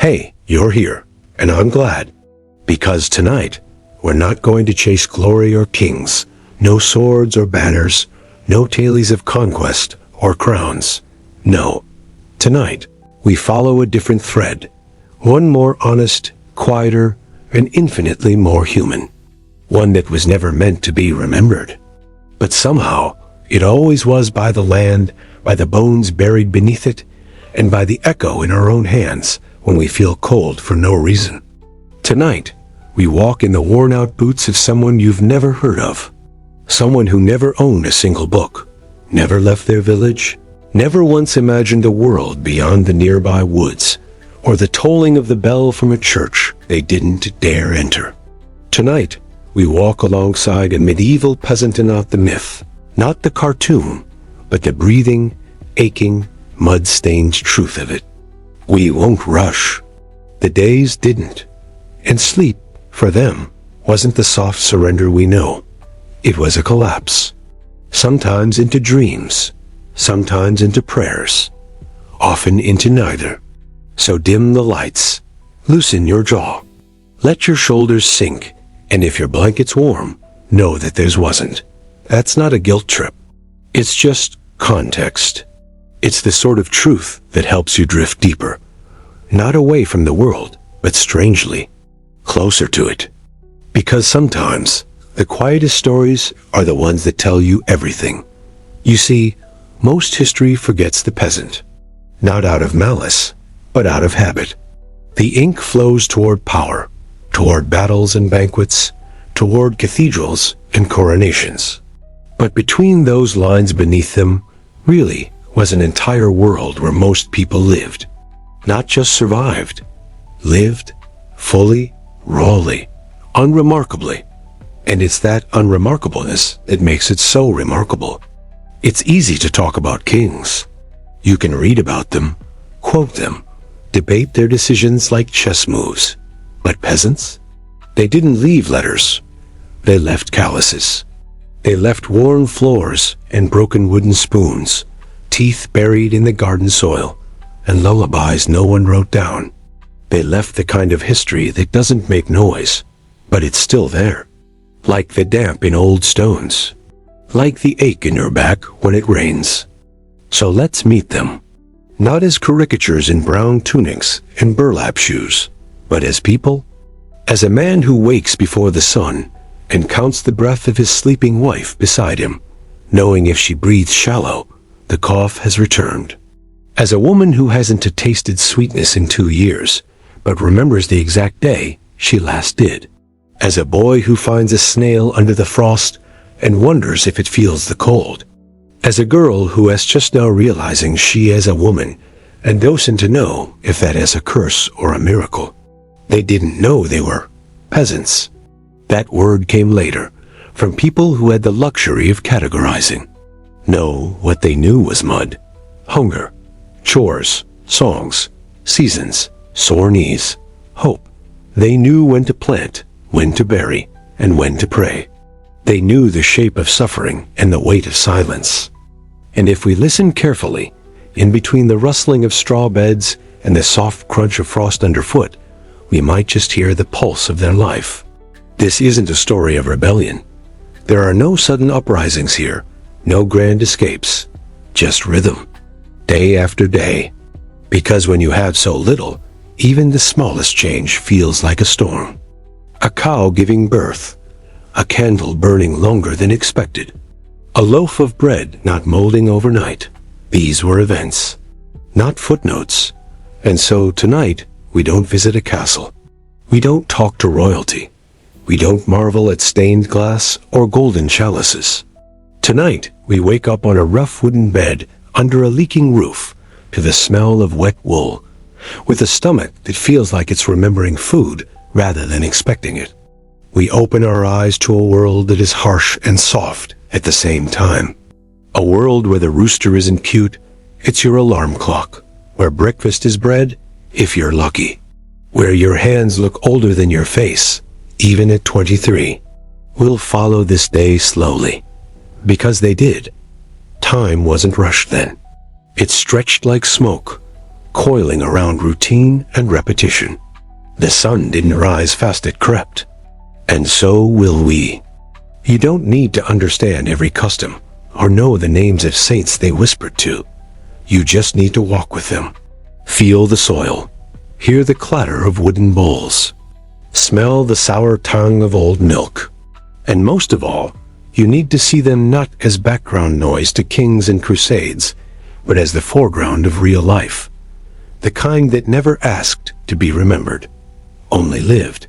Hey, you're here, and I'm glad. Because tonight, we're not going to chase glory or kings, no swords or banners, no tales of conquest or crowns. No. Tonight, we follow a different thread, one more honest, quieter, and infinitely more human. One that was never meant to be remembered. But somehow, it always was, by the land, by the bones buried beneath it, and by the echo in our own hands when we feel cold for no reason. Tonight, we walk in the worn-out boots of someone you've never heard of. Someone who never owned a single book, never left their village, never once imagined a world beyond the nearby woods, or the tolling of the bell from a church they didn't dare enter. Tonight, we walk alongside a medieval peasant and not the myth, not the cartoon, but the breathing, aching, mud-stained truth of it. We won't rush. The days didn't. And sleep, for them, wasn't the soft surrender we know. It was a collapse. Sometimes into dreams, sometimes into prayers, often into neither. So dim the lights, loosen your jaw, let your shoulders sink, and if your blanket's warm, know that theirs wasn't. That's not a guilt trip. It's just context. It's the sort of truth that helps you drift deeper, not away from the world, but strangely, closer to it. Because sometimes, the quietest stories are the ones that tell you everything. You see, most history forgets the peasant. Not out of malice, but out of habit. The ink flows toward power, toward battles and banquets, toward cathedrals and coronations. But between those lines beneath them, really was an entire world where most people lived. Not just survived. Lived, fully, rawly, unremarkably. And it's that unremarkableness that makes it so remarkable. It's easy to talk about kings. You can read about them, quote them, debate their decisions like chess moves. But peasants? They didn't leave letters. They left calluses. They left worn floors and broken wooden spoons, teeth buried in the garden soil, and lullabies no one wrote down. They left the kind of history that doesn't make noise, but it's still there. Like the damp in old stones. Like the ache in your back when it rains. So let's meet them. Not as caricatures in brown tunics and burlap shoes, but as people. As a man who wakes before the sun and counts the breath of his sleeping wife beside him, knowing if she breathes shallow, the cough has returned. As a woman who hasn't tasted sweetness in 2 years, but remembers the exact day she last did. As a boy who finds a snail under the frost and wonders if it feels the cold. As a girl who is just now realizing she is a woman and doesn't know if that is a curse or a miracle. They didn't know they were peasants. That word came later, from people who had the luxury of categorizing. No, what they knew was mud, hunger, chores, songs, seasons, sore knees, hope. They knew when to plant, when to bury, and when to pray. They knew the shape of suffering and the weight of silence. And if we listen carefully, in between the rustling of straw beds and the soft crunch of frost underfoot, we might just hear the pulse of their life. This isn't a story of rebellion. There are no sudden uprisings here, no grand escapes, just rhythm, day after day. Because when you have so little, even the smallest change feels like a storm. A cow giving birth, a candle burning longer than expected, a loaf of bread not molding overnight. These were events, not footnotes. And so tonight, we don't visit a castle. We don't talk to royalty. We don't marvel at stained glass or golden chalices. Tonight, we wake up on a rough wooden bed under a leaking roof to the smell of wet wool, with a stomach that feels like it's remembering food rather than expecting it. We open our eyes to a world that is harsh and soft at the same time. A world where the rooster isn't cute, it's your alarm clock. Where breakfast is bread, if you're lucky. Where your hands look older than your face, even at 23. We'll follow this day slowly. Because they did. Time wasn't rushed then. It stretched like smoke, coiling around routine and repetition. The sun didn't rise fast, it crept. And so will we. You don't need to understand every custom or know the names of saints they whispered to. You just need to walk with them. Feel the soil. Hear the clatter of wooden bowls. Smell the sour tongue of old milk. And most of all, you need to see them not as background noise to kings and crusades, but as the foreground of real life. The kind that never asked to be remembered, only lived.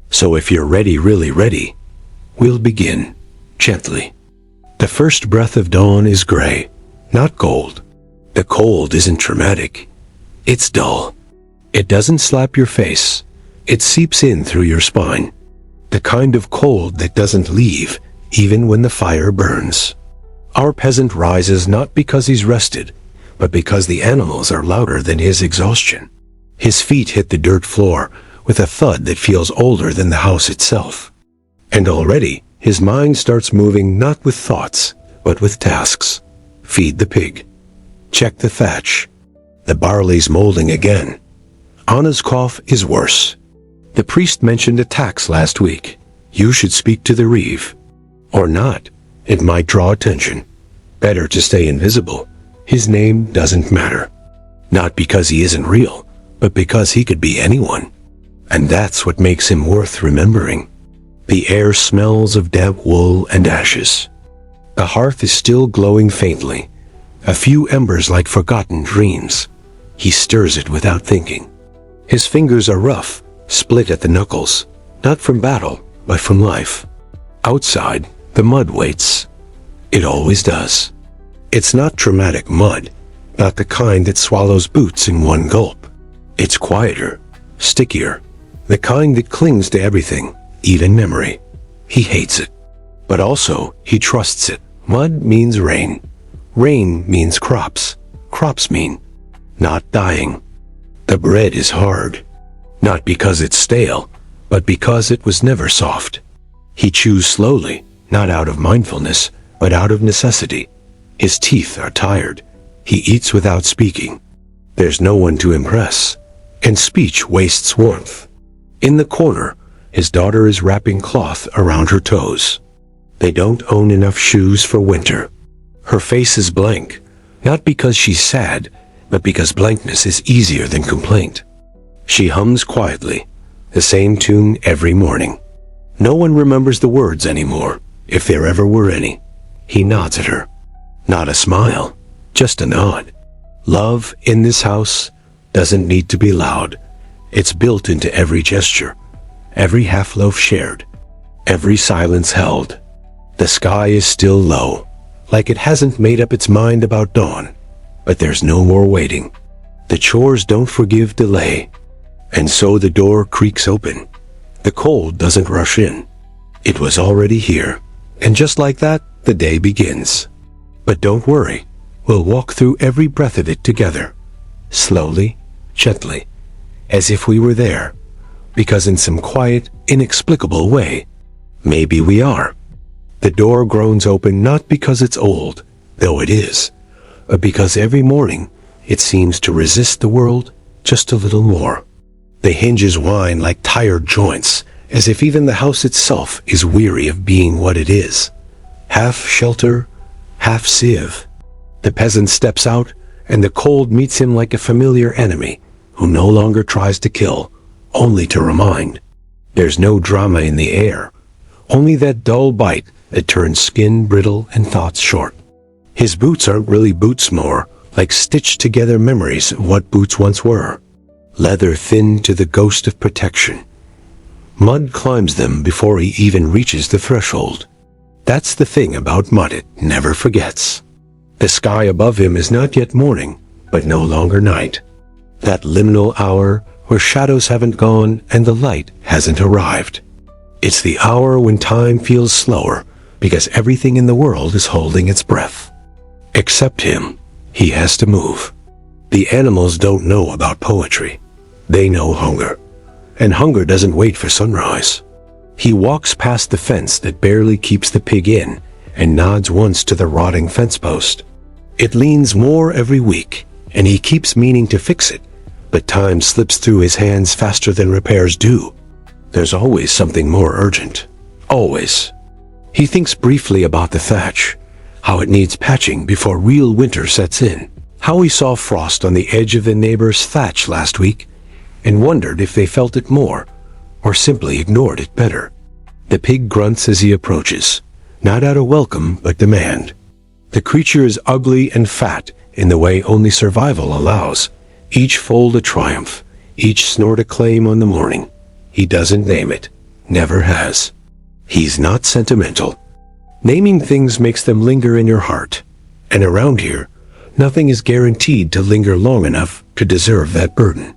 So if you're ready, really ready, we'll begin gently. The first breath of dawn is gray, not gold. The cold isn't traumatic. It's dull. It doesn't slap your face. It seeps in through your spine. The kind of cold that doesn't leave even when the fire burns. Our peasant rises not because he's rested, but because the animals are louder than his exhaustion. His feet hit the dirt floor with a thud that feels older than the house itself. And already, his mind starts moving not with thoughts, but with tasks. Feed the pig. Check the thatch. The barley's molding again. Anna's cough is worse. The priest mentioned a tax last week. You should speak to the reeve. Or not. It might draw attention. Better to stay invisible. His name doesn't matter. Not because he isn't real, but because he could be anyone. And that's what makes him worth remembering. The air smells of damp wool and ashes. The hearth is still glowing faintly. A few embers like forgotten dreams. He stirs it without thinking. His fingers are rough, split at the knuckles, not from battle, but from life. Outside, the mud waits. It always does. It's not traumatic mud, not the kind that swallows boots in one gulp. It's quieter, stickier, the kind that clings to everything, even memory. He hates it. But also, he trusts it. Mud means rain. Rain means crops. Crops mean not dying. The bread is hard. Not because it's stale, but because it was never soft. He chews slowly, not out of mindfulness, but out of necessity. His teeth are tired. He eats without speaking. There's no one to impress, and speech wastes warmth. In the corner, his daughter is wrapping cloth around her toes. They don't own enough shoes for winter. Her face is blank, not because she's sad, but because blankness is easier than complaint. She hums quietly, the same tune every morning. No one remembers the words anymore, if there ever were any. He nods at her. Not a smile, just a nod. Love in this house doesn't need to be loud. It's built into every gesture, every half-loaf shared, every silence held. The sky is still low, like it hasn't made up its mind about dawn. But there's no more waiting. The chores don't forgive delay. And so the door creaks open. The cold doesn't rush in. It was already here. And just like that, the day begins. But don't worry. We'll walk through every breath of it together. Slowly, gently, as if we were there. Because in some quiet, inexplicable way, maybe we are. The door groans open not because it's old, though it is, but because every morning it seems to resist the world just a little more. The hinges whine like tired joints, as if even the house itself is weary of being what it is. Half shelter, half sieve. The peasant steps out, and the cold meets him like a familiar enemy who no longer tries to kill, only to remind. There's no drama in the air, only that dull bite that turns skin brittle and thoughts short. His boots aren't really boots more, like stitched together memories of what boots once were. Leather thin to the ghost of protection. Mud climbs them before he even reaches the threshold. That's the thing about mud, it never forgets. The sky above him is not yet morning, but no longer night. That liminal hour where shadows haven't gone and the light hasn't arrived. It's the hour when time feels slower, because everything in the world is holding its breath. Except him. He has to move. The animals don't know about poetry. They know hunger. And hunger doesn't wait for sunrise. He walks past the fence that barely keeps the pig in and nods once to the rotting fence post. It leans more every week, and he keeps meaning to fix it but time slips through his hands faster than repairs do. There's always something more urgent. Always. He thinks briefly about the thatch, how it needs patching before real winter sets in, how he saw frost on the edge of the neighbor's thatch last week, and wondered if they felt it more, or simply ignored it better. The pig grunts as he approaches, not out of welcome but demand. The creature is ugly and fat in the way only survival allows, each fold a triumph, each snort a claim on the morning. He doesn't name it, never has. He's not sentimental. Naming things makes them linger in your heart, and around here, nothing is guaranteed to linger long enough to deserve that burden.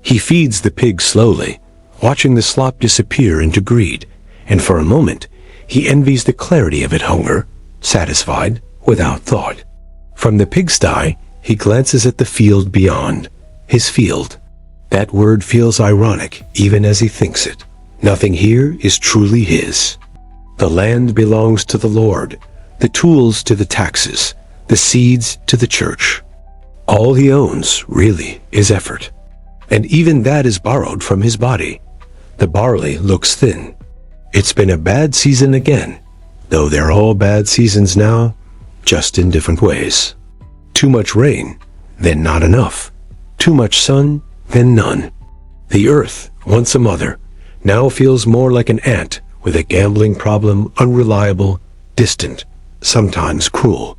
He feeds the pig slowly, watching the slop disappear into greed, and for a moment, he envies the clarity of it hunger, satisfied, without thought. From the pigsty, he glances at the field beyond, his field. That word feels ironic even as he thinks it. Nothing here is truly his. The land belongs to the Lord, the tools to the taxes, the seeds to the church. All he owns, really, is effort. And even that is borrowed from his body. The barley looks thin. It's been a bad season again, though they're all bad seasons now, just in different ways. Too much rain, then not enough. Too much sun, then none. The earth, once a mother, now feels more like an ant with a gambling problem, unreliable, distant, sometimes cruel.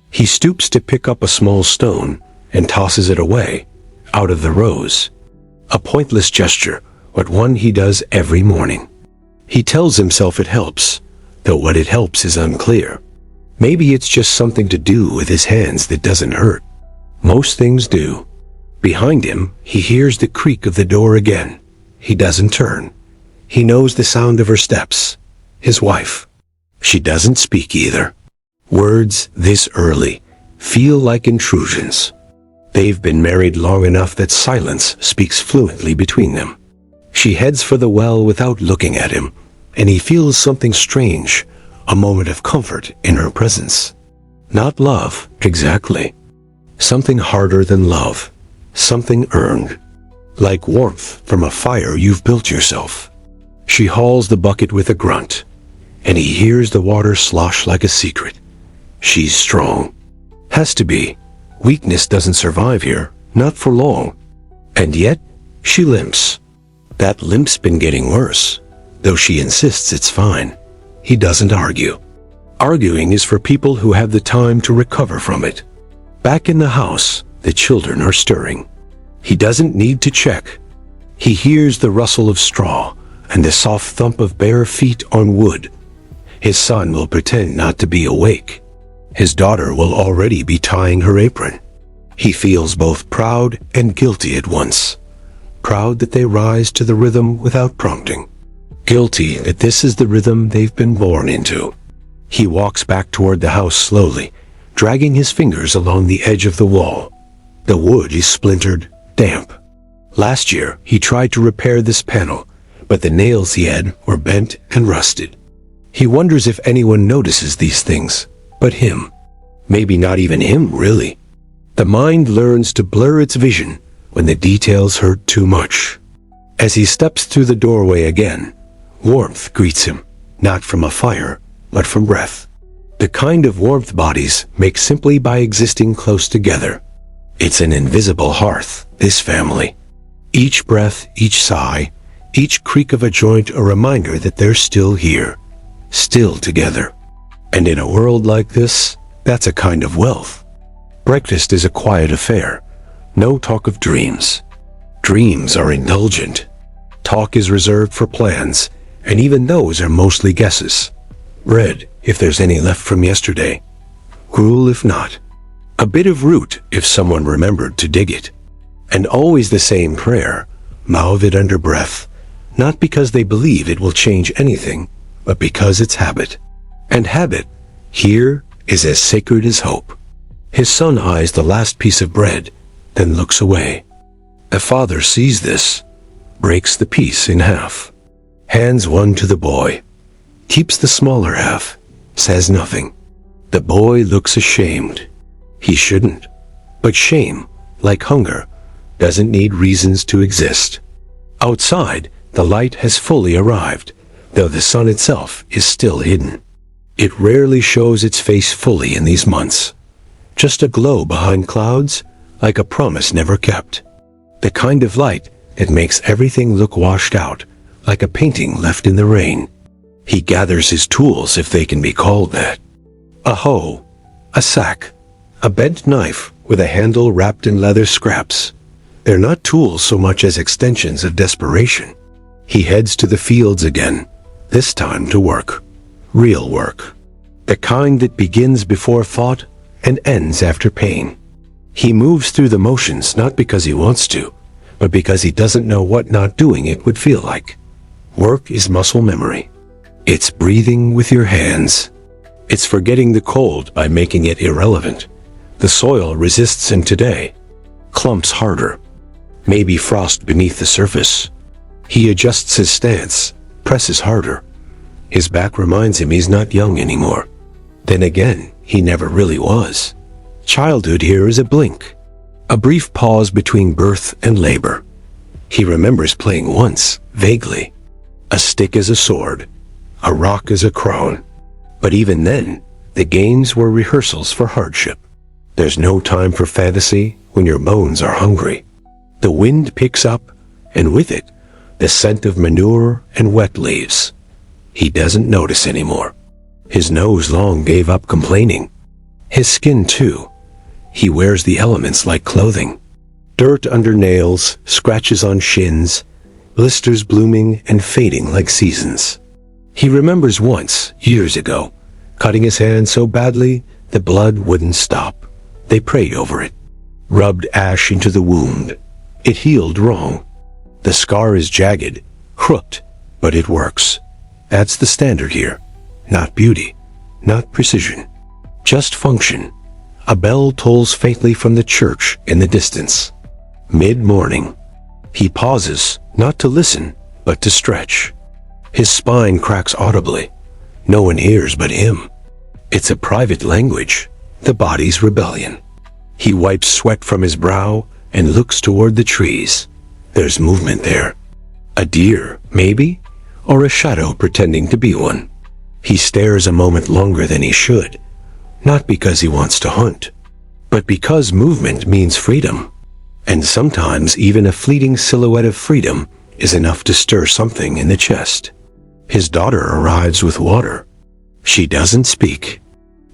He stoops to pick up a small stone and tosses it away, out of the rows. A pointless gesture, but one he does every morning. He tells himself it helps, though what it helps is unclear. Maybe it's just something to do with his hands that doesn't hurt. Most things do. Behind him, he hears the creak of the door again. He doesn't turn. He knows the sound of her steps. His wife. She doesn't speak either. Words this early feel like intrusions. They've been married long enough that silence speaks fluently between them. She heads for the well without looking at him, and he feels something strange, a moment of comfort in her presence. Not love, exactly. Something harder than love. Something earned. Like warmth from a fire you've built yourself. She hauls the bucket with a grunt, and he hears the water slosh like a secret. She's strong. Has to be. Weakness doesn't survive here, not for long. And yet, she limps. That limp's been getting worse, though she insists it's fine. He doesn't argue. Arguing is for people who have the time to recover from it. Back in the house, the children are stirring. He doesn't need to check. He hears the rustle of straw and the soft thump of bare feet on wood. His son will pretend not to be awake. His daughter will already be tying her apron. He feels both proud and guilty at once. Proud that they rise to the rhythm without prompting. Guilty that this is the rhythm they've been born into. He walks back toward the house slowly, dragging his fingers along the edge of the wall. The wood is splintered, damp. Last year, he tried to repair this panel, but the nails he had were bent and rusted. He wonders if anyone notices these things, but him. Maybe not even him, really. The mind learns to blur its vision when the details hurt too much. As he steps through the doorway again, warmth greets him, not from a fire, but from breath. The kind of warmth bodies make simply by existing close together. It's an invisible hearth, this family. Each breath, each sigh, each creak of a joint a reminder that they're still here, still together. And in a world like this, that's a kind of wealth. Breakfast is a quiet affair. No talk of dreams. Dreams are indulgent. Talk is reserved for plans, and even those are mostly guesses. Bread, if there's any left from yesterday. Gruel if not. A bit of root if someone remembered to dig it. And always the same prayer, mouth it under breath, not because they believe it will change anything, but because it's habit. And habit, here, is as sacred as hope. His son eyes the last piece of bread, then looks away. The father sees this, breaks the piece in half, hands one to the boy, keeps the smaller half, says nothing. The boy looks ashamed. He shouldn't. But shame, like hunger, doesn't need reasons to exist. Outside, the light has fully arrived, though the sun itself is still hidden. It rarely shows its face fully in these months. Just a glow behind clouds, like a promise never kept. The kind of light that makes everything look washed out, like a painting left in the rain. He gathers his tools, if they can be called that. A hoe, a sack, a bent knife with a handle wrapped in leather scraps. They're not tools so much as extensions of desperation. He heads to the fields again, this time to work. Real work. The kind that begins before thought and ends after pain. He moves through the motions not because he wants to, but because he doesn't know what not doing it would feel like. Work is muscle memory. It's breathing with your hands. It's forgetting the cold by making it irrelevant. The soil resists him today. Clumps harder. Maybe frost beneath the surface. He adjusts his stance, presses harder. His back reminds him he's not young anymore. Then again, he never really was. Childhood here is a blink. A brief pause between birth and labor. He remembers playing once, vaguely. A stick as a sword, a rock as a crown. But even then, the games were rehearsals for hardship. There's no time for fantasy when your bones are hungry. The wind picks up, and with it, the scent of manure and wet leaves. He doesn't notice anymore. His nose long gave up complaining. His skin too. He wears the elements like clothing. Dirt under nails, scratches on shins, blisters blooming and fading like seasons. He remembers once, years ago, cutting his hand so badly the blood wouldn't stop. They prayed over it, rubbed ash into the wound. It healed wrong. The scar is jagged, crooked, but it works. That's the standard here. Not beauty, not precision, just function. A bell tolls faintly from the church in the distance. Mid-morning. He pauses, not to listen, but to stretch. His spine cracks audibly. No one hears but him. It's a private language, the body's rebellion. He wipes sweat from his brow and looks toward the trees. There's movement there. A deer, maybe? Or a shadow pretending to be one. He stares a moment longer than he should, not because he wants to hunt, but because movement means freedom. And sometimes even a fleeting silhouette of freedom is enough to stir something in the chest. His daughter arrives with water. She doesn't speak,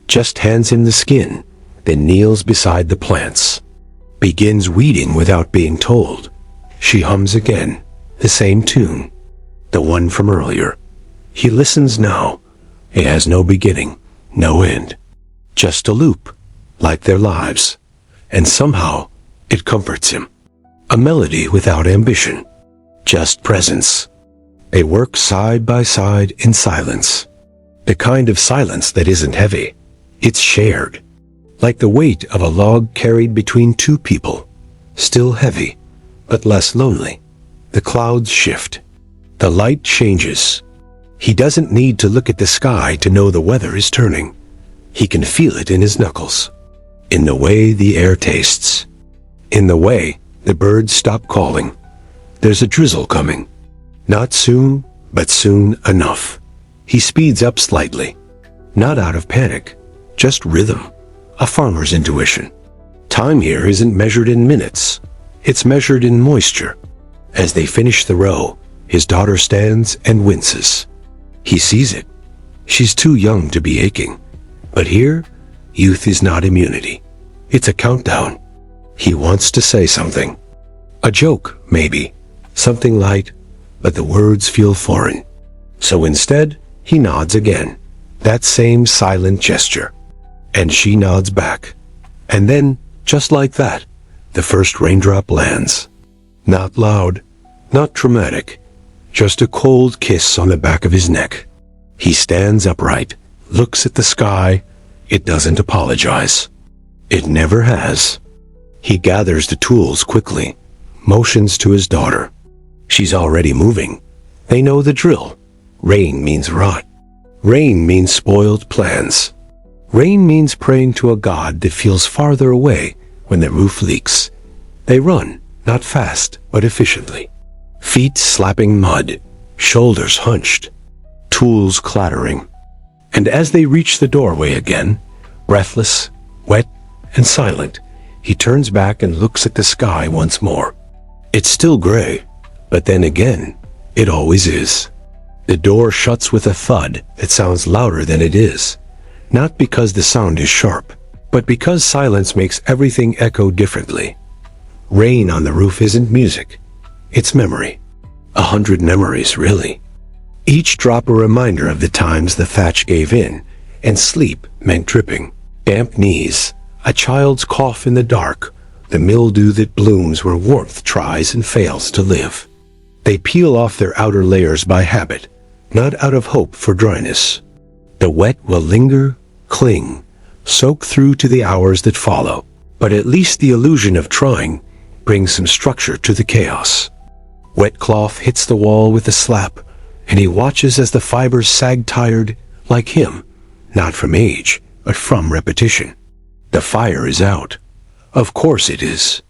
just hands him the skin, then kneels beside the plants. Begins weeding without being told. She hums again, the same tune, the one from earlier. He listens now. It has no beginning, no end. Just a loop, like their lives. And somehow, it comforts him. A melody without ambition. Just presence. They work side by side in silence. The kind of silence that isn't heavy. It's shared. Like the weight of a log carried between two people. Still heavy, but less lonely. The clouds shift. The light changes. He doesn't need to look at the sky to know the weather is turning. He can feel it in his knuckles. In the way the air tastes. In the way the birds stop calling. There's a drizzle coming. Not soon, but soon enough. He speeds up slightly. Not out of panic, just rhythm. A farmer's intuition. Time here isn't measured in minutes. It's measured in moisture. As they finish the row, his daughter stands and winces. He sees it. She's too young to be aching. But here, youth is not immunity. It's a countdown. He wants to say something. A joke, maybe. Something light, but the words feel foreign. So instead, he nods again. That same silent gesture. And she nods back. And then, just like that, the first raindrop lands. Not loud, not dramatic. Just a cold kiss on the back of his neck. He stands upright, looks at the sky. It doesn't apologize. It never has. He gathers the tools quickly, motions to his daughter. She's already moving. They know the drill. Rain means rot. Rain means spoiled plans. Rain means praying to a god that feels farther away when the roof leaks. They run, not fast, but efficiently. Feet slapping mud, shoulders hunched, tools clattering. And as they reach the doorway again, breathless, wet, and silent, he turns back and looks at the sky once more. It's still gray, but then again, it always is. The door shuts with a thud that sounds louder than it is, not because the sound is sharp, but because silence makes everything echo differently. Rain on the roof isn't music, it's memory. 100 memories, really. Each drop a reminder of the times the thatch gave in, and sleep meant dripping. Damp knees, a child's cough in the dark, the mildew that blooms where warmth tries and fails to live. They peel off their outer layers by habit, not out of hope for dryness. The wet will linger, cling, soak through to the hours that follow, but at least the illusion of trying brings some structure to the chaos. Wet cloth hits the wall with a slap, and he watches as the fibers sag tired, like him, not from age, but from repetition. The fire is out. Of course it is.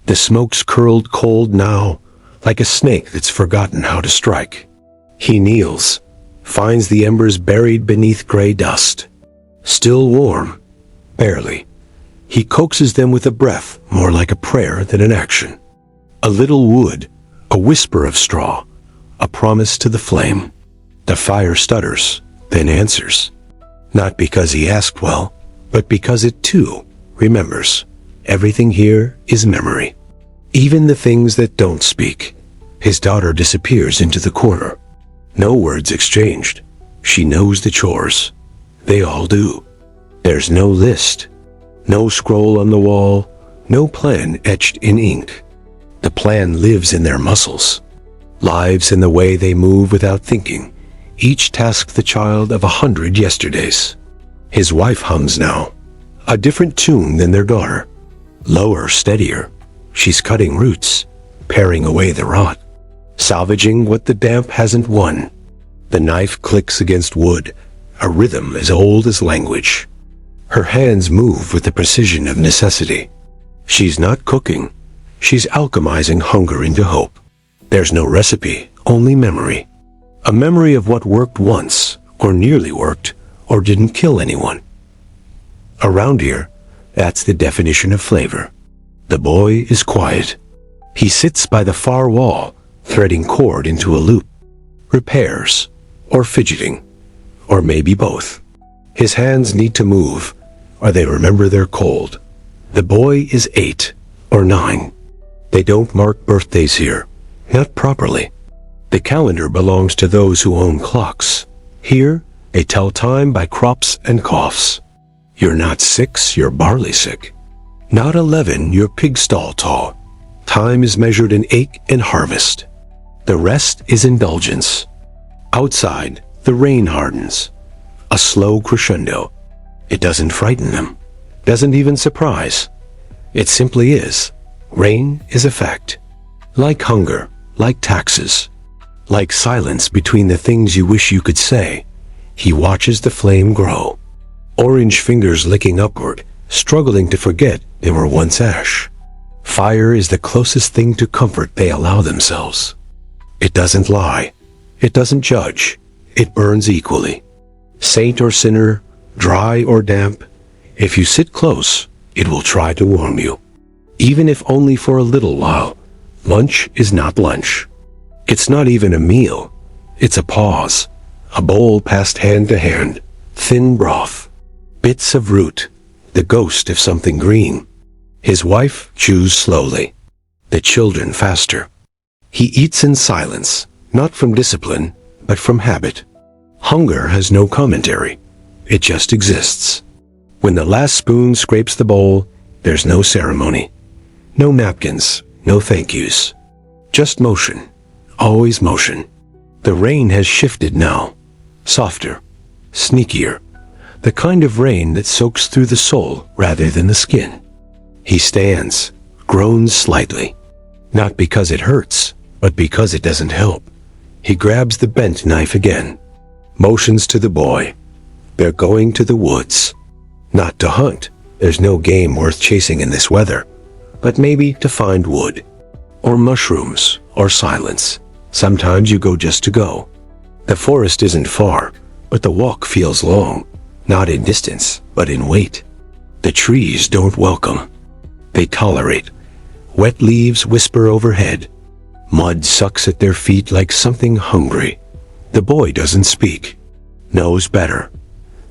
The smoke's curled cold now, like a snake that's forgotten how to strike. He kneels, finds the embers buried beneath gray dust. Still warm, barely. He coaxes them with a breath more like a prayer than an action. A little wood, a whisper of straw, a promise to the flame. The fire stutters, then answers. Not because he asked well, but because it too remembers. Everything here is memory. Even the things that don't speak. His daughter disappears into the corner. No words exchanged. She knows the chores. They all do. There's no list. No scroll on the wall. No plan etched in ink. The plan lives in their muscles. Lives in the way they move without thinking. Each task the child of 100 yesterdays. His wife hums now. A different tune than their daughter. Lower, steadier. She's cutting roots, paring away the rot, salvaging what the damp hasn't won. The knife clicks against wood, a rhythm as old as language. Her hands move with the precision of necessity. She's not cooking. She's alchemizing hunger into hope. There's no recipe, only memory. A memory of what worked once, or nearly worked, or didn't kill anyone. Around here, that's the definition of flavor. The boy is quiet. He sits by the far wall, threading cord into a loop. Repairs, or fidgeting, or maybe both. His hands need to move, or they remember they're cold. The boy is 8 or 9. They don't mark birthdays here, not properly. The calendar belongs to those who own clocks. Here, they tell time by crops and coughs. You're not 6, you're barley sick. Not 11, you're pig stall tall. Time is measured in ache and harvest. The rest is indulgence. Outside, the rain hardens. A slow crescendo. It doesn't frighten them. Doesn't even surprise. It simply is. Rain is a fact. Like hunger, like taxes, like silence between the things you wish you could say. He watches the flame grow. Orange fingers licking upward, struggling to forget they were once ash. Fire is the closest thing to comfort they allow themselves. It doesn't lie. It doesn't judge. It burns equally. Saint or sinner, dry or damp, if you sit close, it will try to warm you. Even if only for a little while. Lunch is not lunch. It's not even a meal. It's a pause. A bowl passed hand to hand. Thin broth. Bits of root. The ghost of something green. His wife chews slowly. The children faster. He eats in silence, not from discipline, but from habit. Hunger has no commentary. It just exists. When the last spoon scrapes the bowl, there's no ceremony. No napkins, no thank yous. Just motion. Always motion. The rain has shifted now. Softer. Sneakier. The kind of rain that soaks through the soul rather than the skin. He stands, groans slightly. Not because it hurts, but because it doesn't help. He grabs the bent knife again. Motions to the boy. They're going to the woods. Not to hunt. There's no game worth chasing in this weather. But maybe to find wood. or mushrooms, or silence. Sometimes you go just to go. The forest isn't far, but the walk feels long, not in distance, but in weight. The trees don't welcome. They tolerate. Wet leaves whisper overhead. Mud sucks at their feet like something hungry. The boy doesn't speak. Knows better.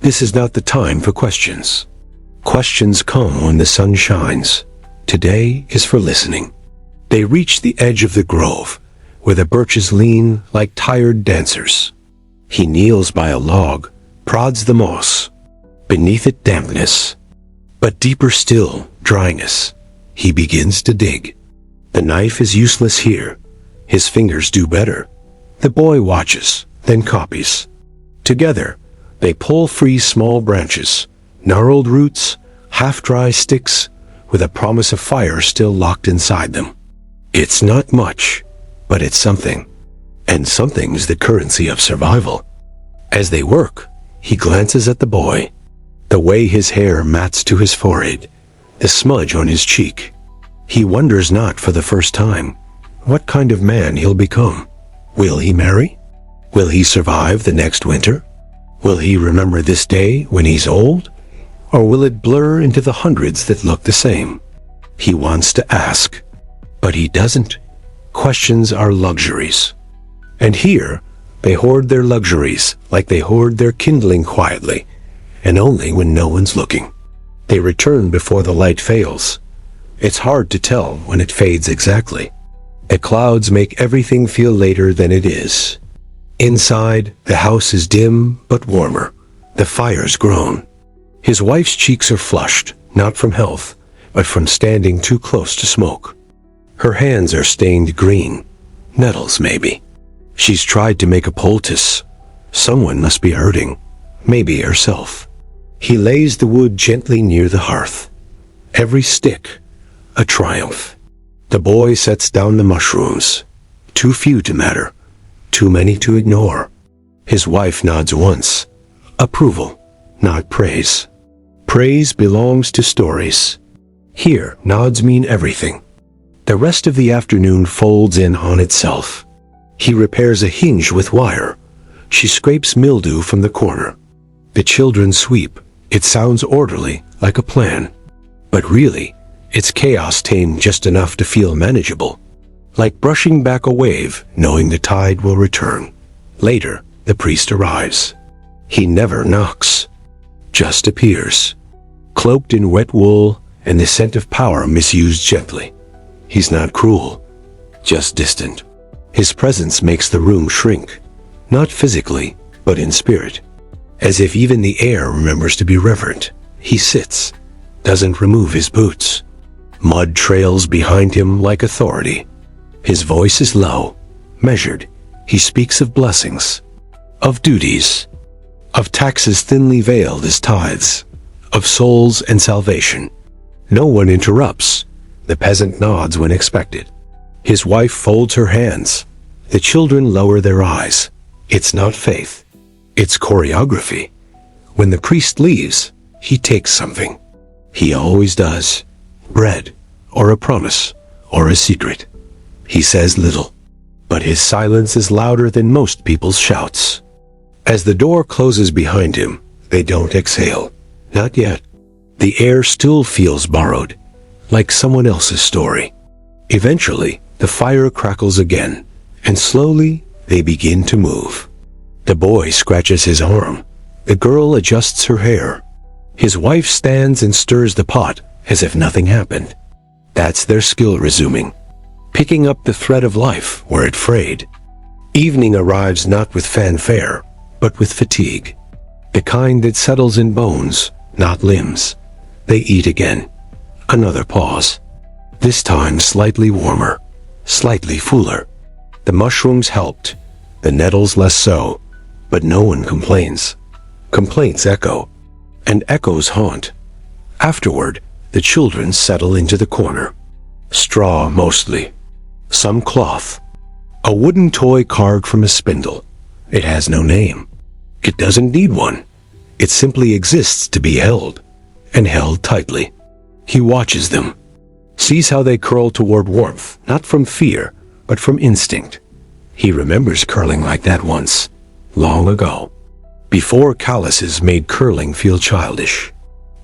This is not the time for questions. Questions come when the sun shines. Today is for listening. They reach the edge of the grove, where the birches lean like tired dancers. He kneels by a log, prods the moss. Beneath it dampness, but deeper still, dryness. He begins to dig. The knife is useless here. His fingers do better. The boy watches, then copies. Together, they pull free small branches, gnarled roots, half-dry sticks, with a promise of fire still locked inside them. It's not much, but it's something. And something's the currency of survival. As they work, he glances at the boy. The way his hair mats to his forehead, the smudge on his cheek. He wonders not for the first time what kind of man he'll become. Will he marry? Will he survive the next winter? Will he remember this day when he's old? Or will it blur into the hundreds that look the same? He wants to ask, but he doesn't. Questions are luxuries. And here, they hoard their luxuries like they hoard their kindling quietly, and only when no one's looking. They return before the light fails. It's hard to tell when it fades exactly. The clouds make everything feel later than it is. Inside, the house is dim but warmer. The fire's grown. His wife's cheeks are flushed, not from health, but from standing too close to smoke. Her hands are stained green. Nettles, maybe. She's tried to make a poultice. Someone must be hurting. Maybe herself. He lays the wood gently near the hearth. Every stick, a triumph. The boy sets down the mushrooms. Too few to matter. Too many to ignore. His wife nods once. Approval, not praise. Praise belongs to stories. Here, nods mean everything. The rest of the afternoon folds in on itself. He repairs a hinge with wire. She scrapes mildew from the corner. The children sweep. It sounds orderly, like a plan. But really, it's chaos tamed just enough to feel manageable. Like brushing back a wave, knowing the tide will return. Later, the priest arrives. He never knocks. Just appears. Cloaked in wet wool and the scent of power misused gently. He's not cruel, just distant. His presence makes the room shrink. Not physically, but in spirit. As if even the air remembers to be reverent. He sits, doesn't remove his boots. Mud trails behind him like authority. His voice is low, measured. He speaks of blessings, of duties, of taxes thinly veiled as tithes, of souls and salvation. No one interrupts. The peasant nods when expected. His wife folds her hands. The children lower their eyes. It's not faith. It's choreography. When the priest leaves, he takes something. He always does. Bread, or a promise, or a secret. He says little, but his silence is louder than most people's shouts. As the door closes behind him, they don't exhale. Not yet. The air still feels borrowed, like someone else's story. Eventually, the fire crackles again, and slowly they begin to move. The boy scratches his arm. The girl adjusts her hair. His wife stands and stirs the pot as if nothing happened. That's their skill resuming, picking up the thread of life where it frayed. Evening arrives not with fanfare, but with fatigue. The kind that settles in bones, not limbs. They eat again. Another pause. This time slightly warmer, slightly fuller. The mushrooms helped, the nettles less so, but no one complains. Complaints echo, and echoes haunt. Afterward, the children settle into the corner. Straw mostly. Some cloth. A wooden toy carved from a spindle. It has no name. It doesn't need one. It simply exists to be held, and held tightly. He watches them. sees how they curl toward warmth, not from fear, but from instinct. He remembers curling like that once, long ago, before calluses made curling feel childish,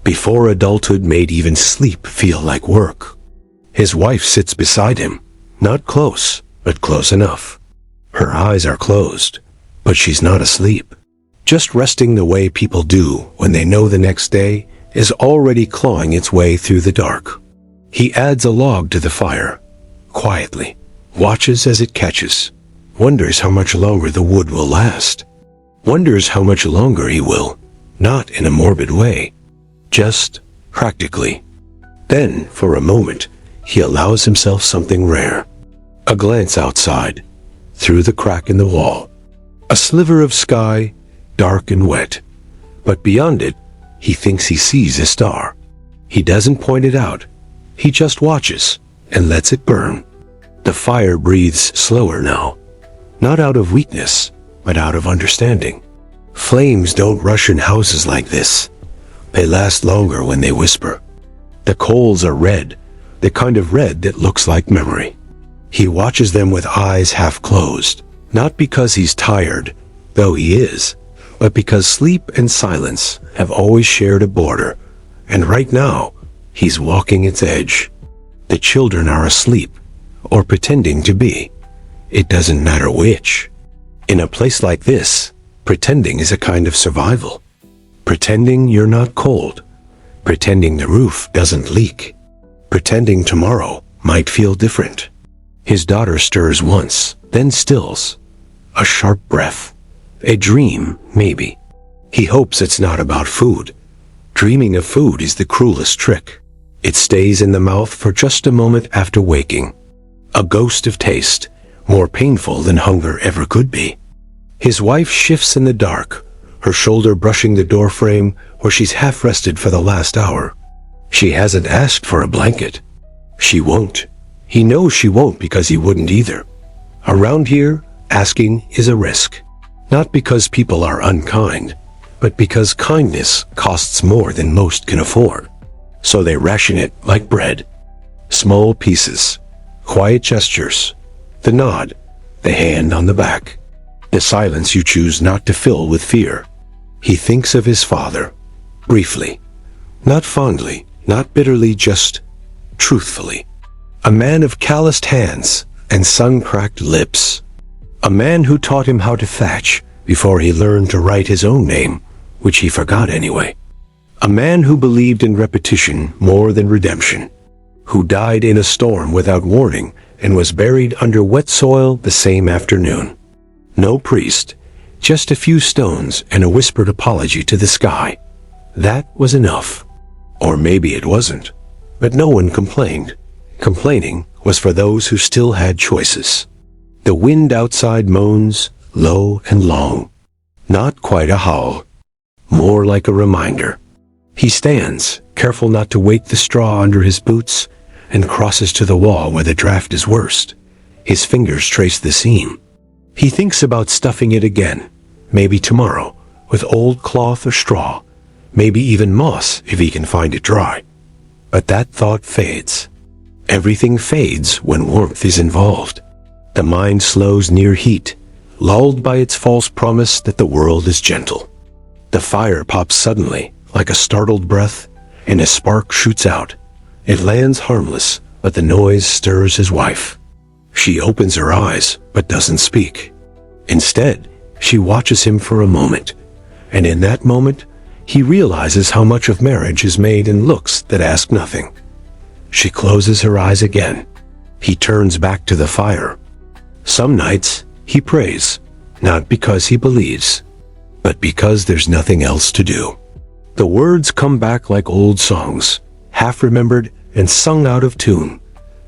before adulthood made even sleep feel like work. His wife sits beside him, not close, but close enough. Her eyes are closed, but she's not asleep, just resting the way people do when they know the next day is already clawing its way through the dark. He adds a log to the fire, quietly, watches as it catches, wonders how much longer the wood will last, wonders how much longer he will, not in a morbid way, just practically. Then, for a moment, he allows himself something rare. A glance outside, through the crack in the wall. A sliver of sky, dark and wet. But beyond it, he thinks he sees a star. He doesn't point it out. He just watches and lets it burn. The fire breathes slower now. Not out of weakness, but out of understanding. Flames don't rush in houses like this. They last longer when they whisper. The coals are red, the kind of red that looks like memory. He watches them with eyes half closed, not because he's tired, though he is, but because sleep and silence have always shared a border, and right now, he's walking its edge. The children are asleep, or pretending to be. It doesn't matter which. In a place like this, pretending is a kind of survival. Pretending you're not cold. Pretending the roof doesn't leak. Pretending tomorrow might feel different. His daughter stirs once, then stills. A sharp breath. A dream, maybe. He hopes it's not about food. Dreaming of food is the cruelest trick. It stays in the mouth for just a moment after waking. A ghost of taste, more painful than hunger ever could be. His wife shifts in the dark, her shoulder brushing the doorframe where she's half rested for the last hour. She hasn't asked for a blanket. She won't. He knows she won't because he wouldn't either. Around here, asking is a risk. Not because people are unkind, but because kindness costs more than most can afford. So they ration it like bread. Small pieces, quiet gestures, the nod, the hand on the back, the silence you choose not to fill with fear. He thinks of his father, briefly, not fondly, not bitterly, just truthfully. A man of calloused hands and sun-cracked lips. A man who taught him how to thatch before he learned to write his own name, which he forgot anyway. A man who believed in repetition more than redemption, who died in a storm without warning and was buried under wet soil the same afternoon. No priest, just a few stones and a whispered apology to the sky. That was enough. Or maybe it wasn't. But no one complained. Complaining was for those who still had choices. The wind outside moans, low and long. Not quite a howl. More like a reminder. He stands, careful not to wake the straw under his boots, and crosses to the wall where the draft is worst. His fingers trace the seam. He thinks about stuffing it again, maybe tomorrow, with old cloth or straw, maybe even moss if he can find it dry. But that thought fades. Everything fades when warmth is involved. The mind slows near heat, lulled by its false promise that the world is gentle. The fire pops suddenly, like a startled breath, and a spark shoots out. It lands harmless, but the noise stirs his wife. She opens her eyes, but doesn't speak. Instead, she watches him for a moment, and in that moment, he realizes how much of marriage is made in looks that ask nothing. She closes her eyes again. He turns back to the fire. Some nights, he prays, not because he believes, but because there's nothing else to do. The words come back like old songs, half-remembered and sung out of tune.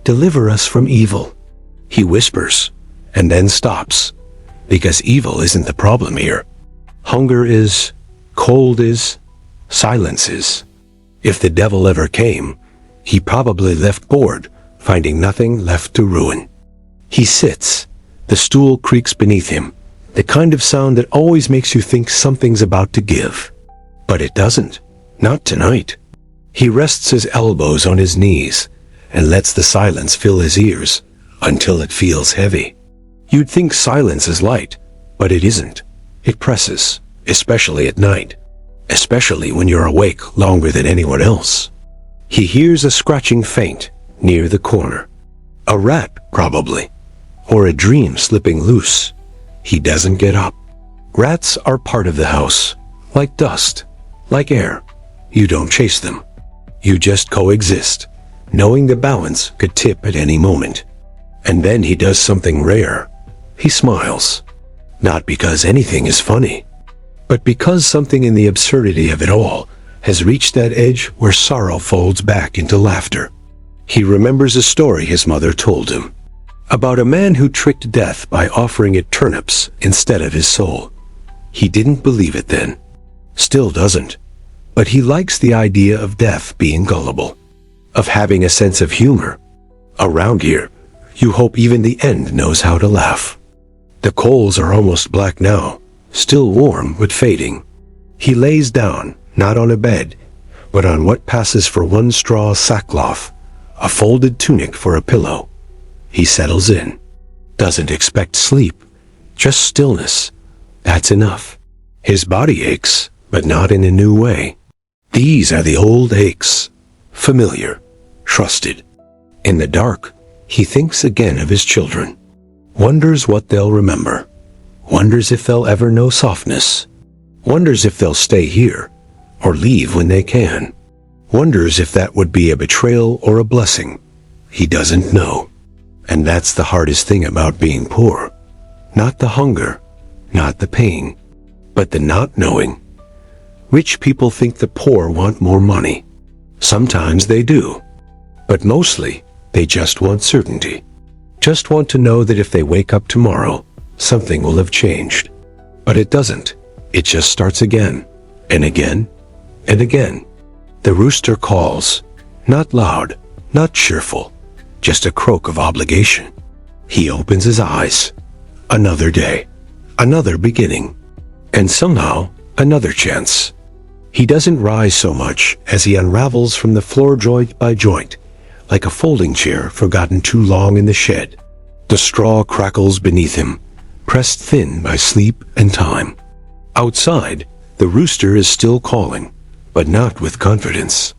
Deliver us from evil. He whispers, and then stops, because evil isn't the problem here. Hunger is, cold is, silence is. If the devil ever came, he probably left bored, finding nothing left to ruin. He sits. The stool creaks beneath him, the kind of sound that always makes you think something's about to give. But it doesn't. Not tonight. He rests his elbows on his knees, and lets the silence fill his ears until it feels heavy. You'd think silence is light, but it isn't. It presses, especially at night, especially when you're awake longer than anyone else. He hears a scratching faint near the corner. A rat, probably, or a dream slipping loose. He doesn't get up. Rats are part of the house, like dust, like air. You don't chase them. You just coexist, knowing the balance could tip at any moment. And then he does something rare. He smiles. Not because anything is funny, but because something in the absurdity of it all has reached that edge where sorrow folds back into laughter. He remembers a story his mother told him about a man who tricked death by offering it turnips instead of his soul. He didn't believe it then, still doesn't, but he likes the idea of death being gullible, of having a sense of humor. Around here, you hope even the end knows how to laugh. The coals are almost black now, still warm but fading. He lays down, not on a bed, but on what passes for one straw sackcloth, a folded tunic for a pillow. He settles in, doesn't expect sleep, just stillness. That's enough. His body aches, but not in a new way. These are the old aches, familiar, trusted. In the dark, he thinks again of his children, wonders what they'll remember, wonders if they'll ever know softness, wonders if they'll stay here or leave when they can, wonders if that would be a betrayal or a blessing. He doesn't know. And that's the hardest thing about being poor. Not the hunger, not the pain, but the not knowing. Rich people think the poor want more money. Sometimes they do. But mostly, they just want certainty. Just want to know that if they wake up tomorrow, something will have changed. But it doesn't. It just starts again, and again, and again. The rooster calls, not loud, not cheerful, just a croak of obligation. He opens his eyes. Another day, another beginning, and somehow another chance. He doesn't rise so much as he unravels from the floor joint by joint, like a folding chair forgotten too long in the shed. The straw crackles beneath him, pressed thin by sleep and time. Outside, the rooster is still calling, but not with confidence.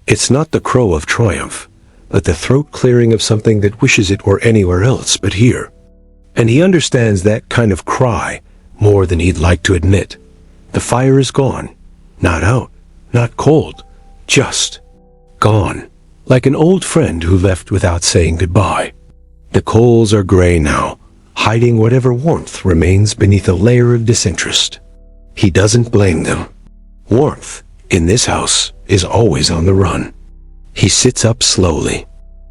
It's not the crow of triumph, but the throat clearing of something that wishes it were anywhere else but here. And he understands that kind of cry more than he'd like to admit. The fire is gone. Not out, not cold, just gone. Like an old friend who left without saying goodbye. The coals are gray now, hiding whatever warmth remains beneath a layer of disinterest. He doesn't blame them. Warmth, in this house, is always on the run. He sits up slowly.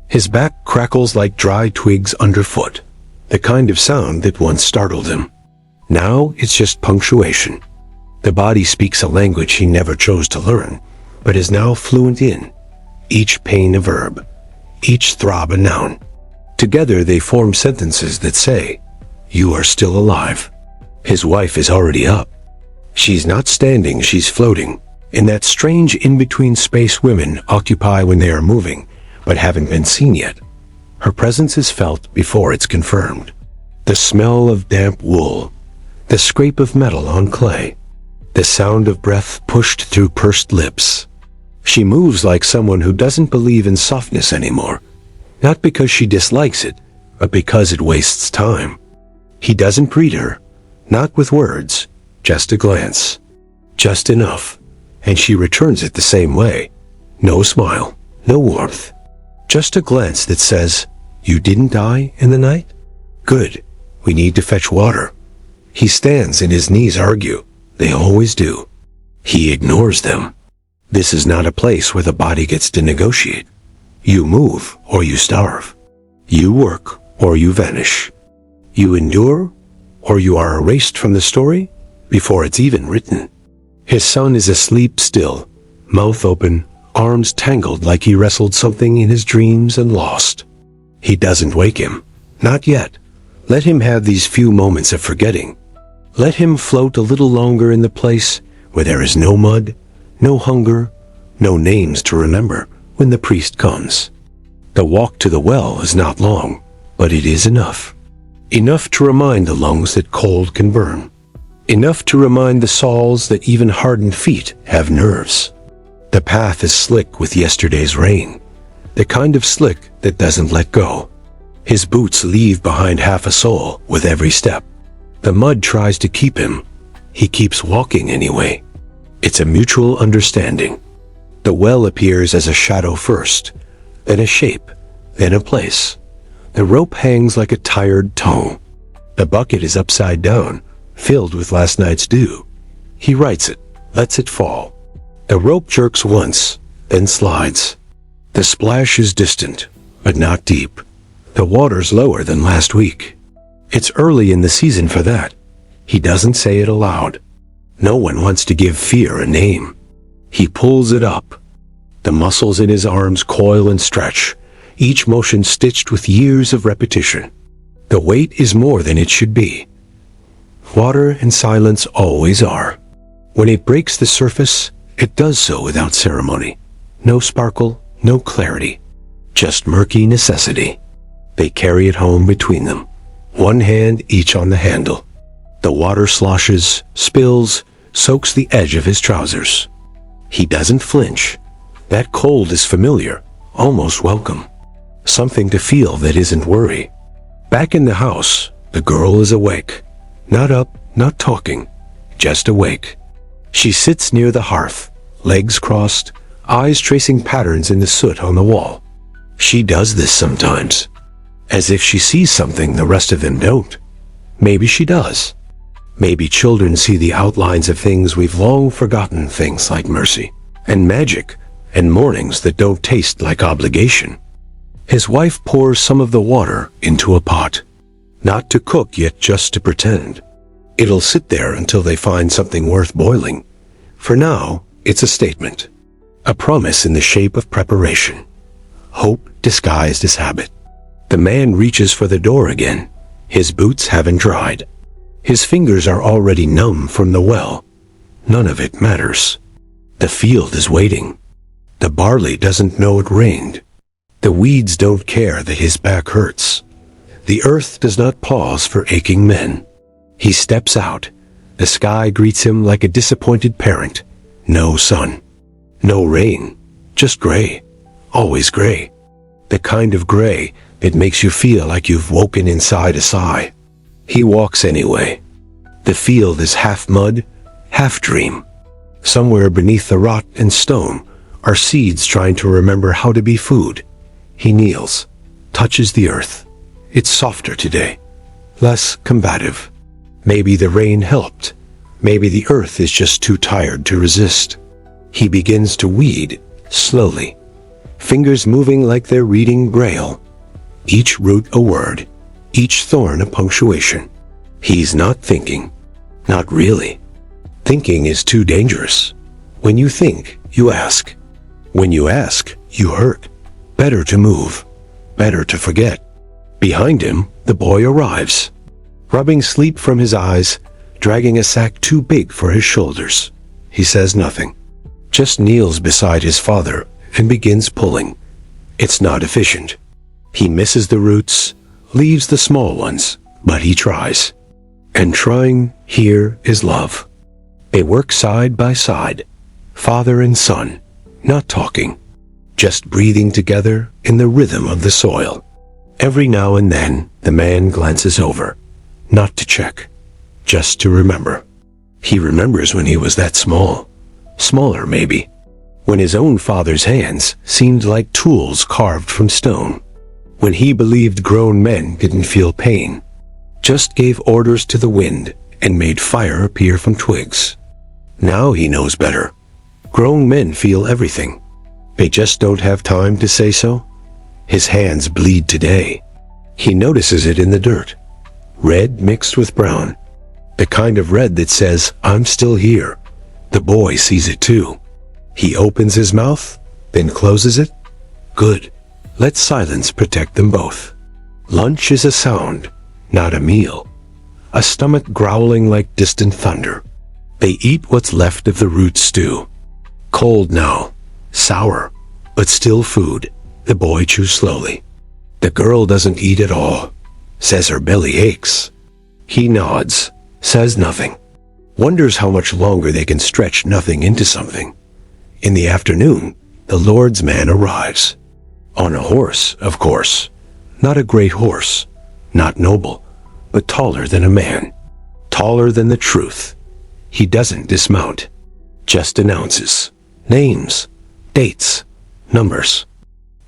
His back crackles like dry twigs underfoot, the kind of sound that once startled him. Now it's just punctuation. The body speaks a language he never chose to learn, but is now fluent in. Each pain a verb, each throb a noun. Together they form sentences that say, "You are still alive." His wife is already up. She's not standing, she's floating, in that strange in-between space women occupy when they are moving, but haven't been seen yet. Her presence is felt before it's confirmed. The smell of damp wool, the scrape of metal on clay, the sound of breath pushed through pursed lips. She moves like someone who doesn't believe in softness anymore, not because she dislikes it, but because it wastes time. He doesn't greet her, not with words, just a glance, just enough, and she returns it the same way. No smile, no warmth, just a glance that says, "You didn't die in the night? Good, we need to fetch water." He stands and his knees argue. They always do. He ignores them. This is not a place where the body gets to negotiate. You move or you starve. You work or you vanish. You endure or you are erased from the story before it's even written. His son is asleep still, mouth open, arms tangled like he wrestled something in his dreams and lost. He doesn't wake him. Not yet. Let him have these few moments of forgetting. Let him float a little longer in the place where there is no mud, no hunger, no names to remember when the priest comes. The walk to the well is not long, but it is enough. Enough to remind the lungs that cold can burn. Enough to remind the soles that even hardened feet have nerves. The path is slick with yesterday's rain, the kind of slick that doesn't let go. His boots leave behind half a sole with every step. The mud tries to keep him. He keeps walking anyway. It's a mutual understanding. The well appears as a shadow first, then a shape, then a place. The rope hangs like a tired tongue. The bucket is upside down, filled with last night's dew. He rights it, lets it fall. The rope jerks once, then slides. The splash is distant, but not deep. The water's lower than last week. It's early in the season for that. He doesn't say it aloud. No one wants to give fear a name. He pulls it up. The muscles in his arms coil and stretch, each motion stitched with years of repetition. The weight is more than it should be. Water and silence always are. When it breaks the surface, it does so without ceremony. No sparkle, no clarity. Just murky necessity. They carry it home between them, one hand each on the handle. The water sloshes, spills, soaks the edge of his trousers. He doesn't flinch. That cold is familiar, almost welcome. Something to feel that isn't worry. Back in the house, the girl is awake. Not up, not talking, just awake. She sits near the hearth, legs crossed, eyes tracing patterns in the soot on the wall. She does this sometimes, as if she sees something the rest of them don't. Maybe she does. Maybe children see the outlines of things we've long forgotten, things like mercy, and magic, and mornings that don't taste like obligation. His wife pours some of the water into a pot. Not to cook, yet just to pretend. It'll sit there until they find something worth boiling. For now, it's a statement. A promise in the shape of preparation. Hope disguised as habit. The man reaches for the door again. His boots haven't dried. His fingers are already numb from the well. None of it matters. The field is waiting. The barley doesn't know it rained. The weeds don't care that his back hurts. The earth does not pause for aching men. He steps out. The sky greets him like a disappointed parent. No sun. No rain. Just gray. Always gray. The kind of gray that makes you feel like you've woken inside a sigh. He walks anyway. The field is half mud, half dream. Somewhere beneath the rot and stone are seeds trying to remember how to be food. He kneels, touches the earth. It's softer today, less combative. Maybe the rain helped. Maybe the earth is just too tired to resist. He begins to weed, slowly, fingers moving like they're reading Braille. Each root a word, each thorn a punctuation. He's not thinking. Not really. Thinking is too dangerous. When you think, you ask. When you ask, you hurt. Better to move. Better to forget. Behind him, the boy arrives, rubbing sleep from his eyes, dragging a sack too big for his shoulders. He says nothing, just kneels beside his father and begins pulling. It's not efficient. He misses the roots, leaves the small ones, but he tries. And trying here is love. They work side by side, father and son, not talking, just breathing together in the rhythm of the soil. Every now and then, the man glances over, not to check, just to remember. He remembers when he was that small, smaller maybe, when his own father's hands seemed like tools carved from stone, when he believed grown men didn't feel pain, just gave orders to the wind and made fire appear from twigs. Now he knows better. Grown men feel everything. They just don't have time to say so. His hands bleed today. He notices it in the dirt. Red mixed with brown. The kind of red that says, I'm still here. The boy sees it too. He opens his mouth, then closes it. Good. Let silence protect them both. Lunch is a sound, not a meal. A stomach growling like distant thunder. They eat what's left of the root stew. Cold now, sour, but still food. The boy chews slowly. The girl doesn't eat at all. Says her belly aches. He nods, says nothing. Wonders how much longer they can stretch nothing into something. In the afternoon, the Lord's man arrives. On a horse, of course. Not a great horse. Not noble, but taller than a man. Taller than the truth. He doesn't dismount. Just announces. Names. Dates. Numbers.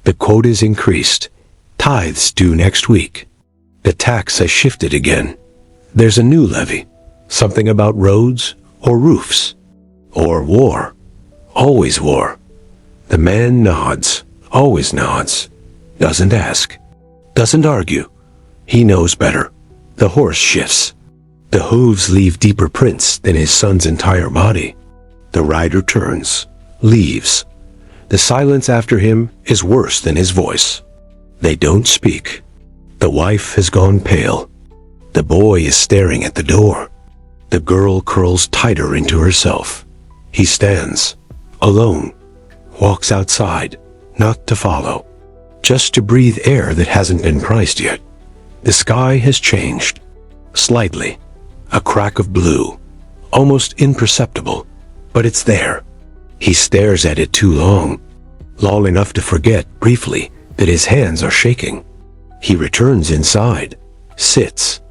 The quota's increased. Tithes due next week. The tax has shifted again. There's a new levy. Something about roads or roofs. Or war. Always war. The man nods. Always nods. Doesn't ask. Doesn't argue. He knows better. The horse shifts. The hooves leave deeper prints than his son's entire body. The rider turns. Leaves. The silence after him is worse than his voice. They don't speak. The wife has gone pale. The boy is staring at the door. The girl curls tighter into herself. He stands, alone, walks outside, not to follow, just to breathe air that hasn't been priced yet. The sky has changed, slightly, a crack of blue, almost imperceptible, but it's there. He stares at it too long enough to forget, briefly, that his hands are shaking. He returns inside, sits,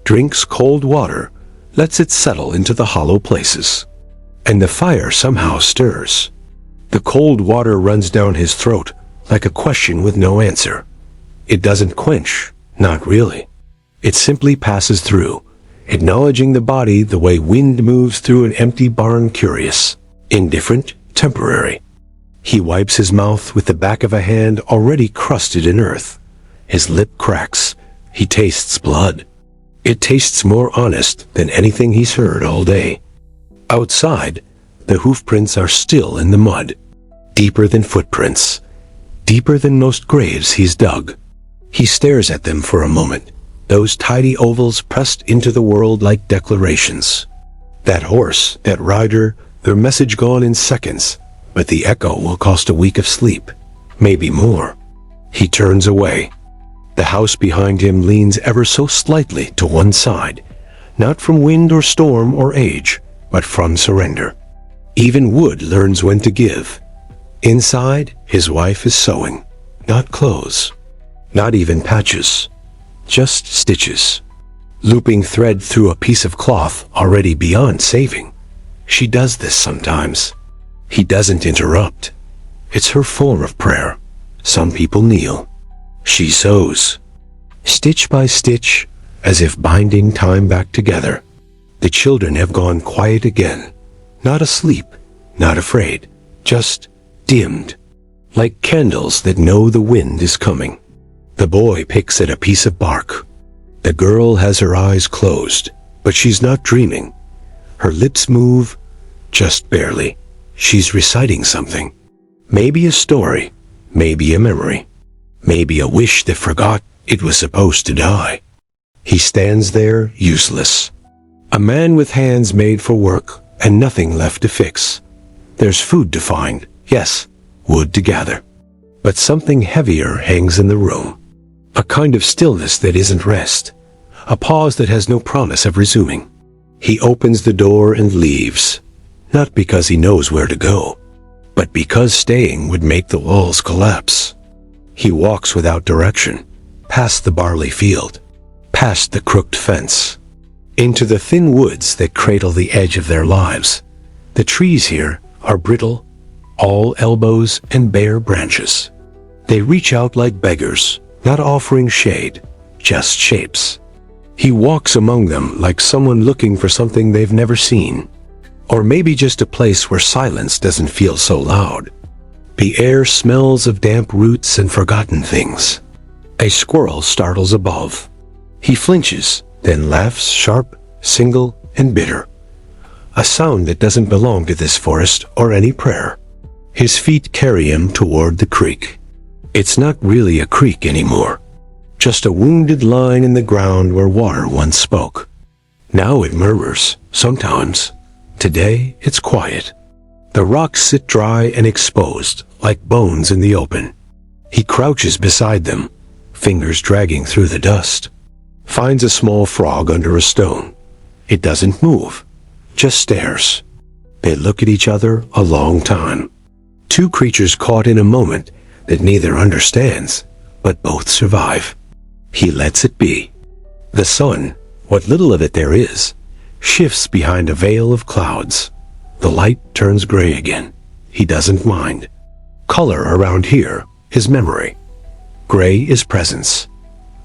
drinks cold water, lets it settle into the hollow places. And the fire somehow stirs. The cold water runs down his throat like a question with no answer. It doesn't quench, not really. It simply passes through, acknowledging the body the way wind moves through an empty barn, curious, indifferent, temporary. He wipes his mouth with the back of a hand already crusted in earth. His lip cracks. He tastes blood. It tastes more honest than anything he's heard all day. Outside, the hoofprints are still in the mud. Deeper than footprints. Deeper than most graves he's dug. He stares at them for a moment. Those tidy ovals pressed into the world like declarations. That horse, that rider, their message gone in seconds. But the echo will cost a week of sleep. Maybe more. He turns away. The house behind him leans ever so slightly to one side. Not from wind or storm or age, but from surrender. Even wood learns when to give. Inside, his wife is sewing. Not clothes. Not even patches. Just stitches. Looping thread through a piece of cloth already beyond saving. She does this sometimes. He doesn't interrupt. It's her form of prayer. Some people kneel. She sews. Stitch by stitch, as if binding time back together. The children have gone quiet again. Not asleep, not afraid, just dimmed. Like candles that know the wind is coming. The boy picks at a piece of bark. The girl has her eyes closed, but she's not dreaming. Her lips move, just barely. She's reciting something. Maybe a story, maybe a memory, maybe a wish that forgot it was supposed to die. He stands there, useless. A man with hands made for work and nothing left to fix. There's food to find, yes, wood to gather. But something heavier hangs in the room. A kind of stillness that isn't rest. A pause that has no promise of resuming. He opens the door and leaves. Not because he knows where to go, but because staying would make the walls collapse. He walks without direction, past the barley field, past the crooked fence, into the thin woods that cradle the edge of their lives. The trees here are brittle, all elbows and bare branches. They reach out like beggars, not offering shade, just shapes. He walks among them like someone looking for something they've never seen. Or maybe just a place where silence doesn't feel so loud. The air smells of damp roots and forgotten things. A squirrel startles above. He flinches, then laughs sharp, single, and bitter. A sound that doesn't belong to this forest or any prayer. His feet carry him toward the creek. It's not really a creek anymore. Just a wounded line in the ground where water once spoke. Now it murmurs, sometimes. Today, it's quiet. The rocks sit dry and exposed, like bones in the open. He crouches beside them, fingers dragging through the dust. Finds a small frog under a stone. It doesn't move, just stares. They look at each other a long time. Two creatures caught in a moment that neither understands, but both survive. He lets it be. The sun, what little of it there is, shifts behind a veil of clouds. The light turns gray again. He doesn't mind. Color around here is memory. Gray is presence.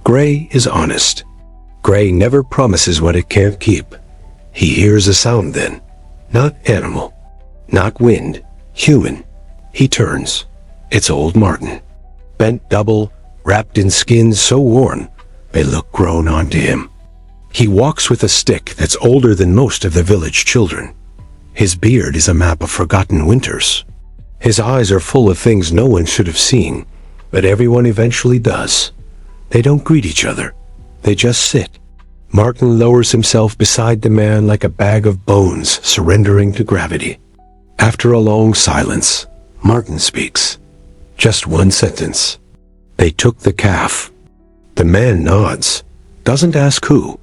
Gray is honest. Gray never promises what it can't keep. He hears a sound then. Not animal. Not wind. Human. He turns. It's old Martin. Bent double, wrapped in skins so worn, they look grown onto him. He walks with a stick that's older than most of the village children. His beard is a map of forgotten winters. His eyes are full of things no one should have seen, but everyone eventually does. They don't greet each other. They just sit. Martin lowers himself beside the man like a bag of bones surrendering to gravity. After a long silence, Martin speaks. Just one sentence. They took the calf. The man nods. Doesn't ask who.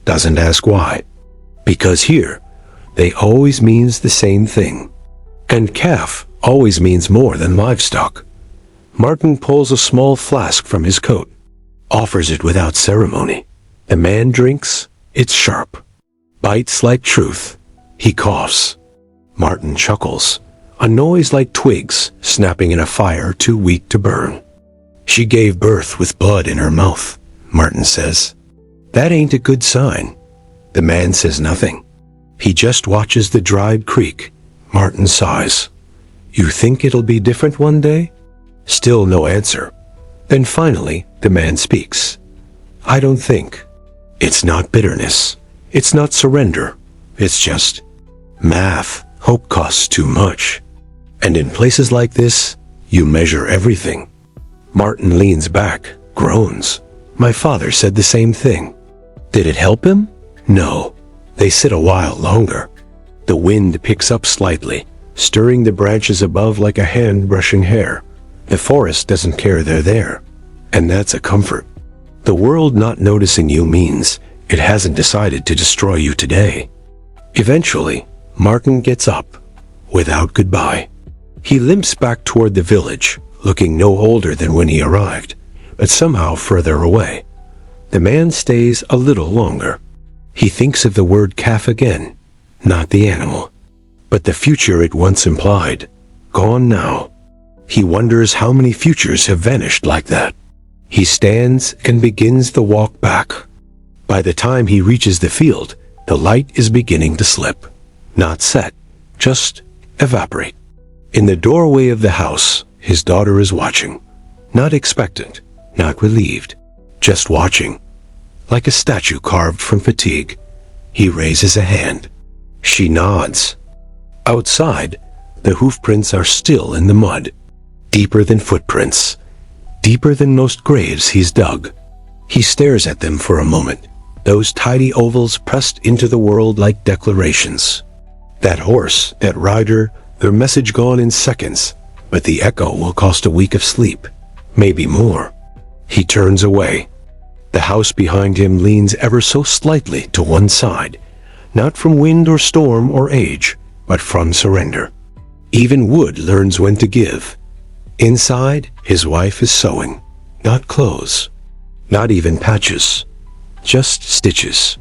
Doesn't ask why. Because here, they always means the same thing. And calf always means more than livestock. Martin pulls a small flask from his coat. Offers it without ceremony. The man drinks. It's sharp. Bites like truth. He coughs. Martin chuckles. A noise like twigs snapping in a fire too weak to burn. She gave birth with blood in her mouth, Martin says. That ain't a good sign. The man says nothing. He just watches the dried creek. Martin sighs. You think it'll be different one day? Still no answer. Then finally, the man speaks. I don't think. It's not bitterness. It's not surrender. It's just math. Hope costs too much. And in places like this, you measure everything. Martin leans back, groans. My father said the same thing. Did it help him? No. They sit a while longer. The wind picks up slightly, stirring the branches above like a hand brushing hair. The forest doesn't care they're there. And that's a comfort. The world not noticing you means it hasn't decided to destroy you today. Eventually, Martin gets up, without goodbye. He limps back toward the village, looking no older than when he arrived, but somehow further away. The man stays a little longer. He thinks of the word calf again, not the animal, but the future it once implied, gone now. He wonders how many futures have vanished like that. He stands and begins the walk back. By the time he reaches the field, the light is beginning to slip. Not set, just evaporate. In the doorway of the house, his daughter is watching. Not expectant, not relieved, just watching. Like a statue carved from fatigue. He raises a hand. She nods. Outside, the hoofprints are still in the mud. Deeper than footprints. Deeper than most graves he's dug. He stares at them for a moment. Those tidy ovals pressed into the world like declarations. That horse, that rider, their message gone in seconds, but the echo will cost a week of sleep, maybe more. He turns away. The house behind him leans ever so slightly to one side, not from wind or storm or age, but from surrender. Even wood learns when to give. Inside, his wife is sewing, not clothes, not even patches, just stitches.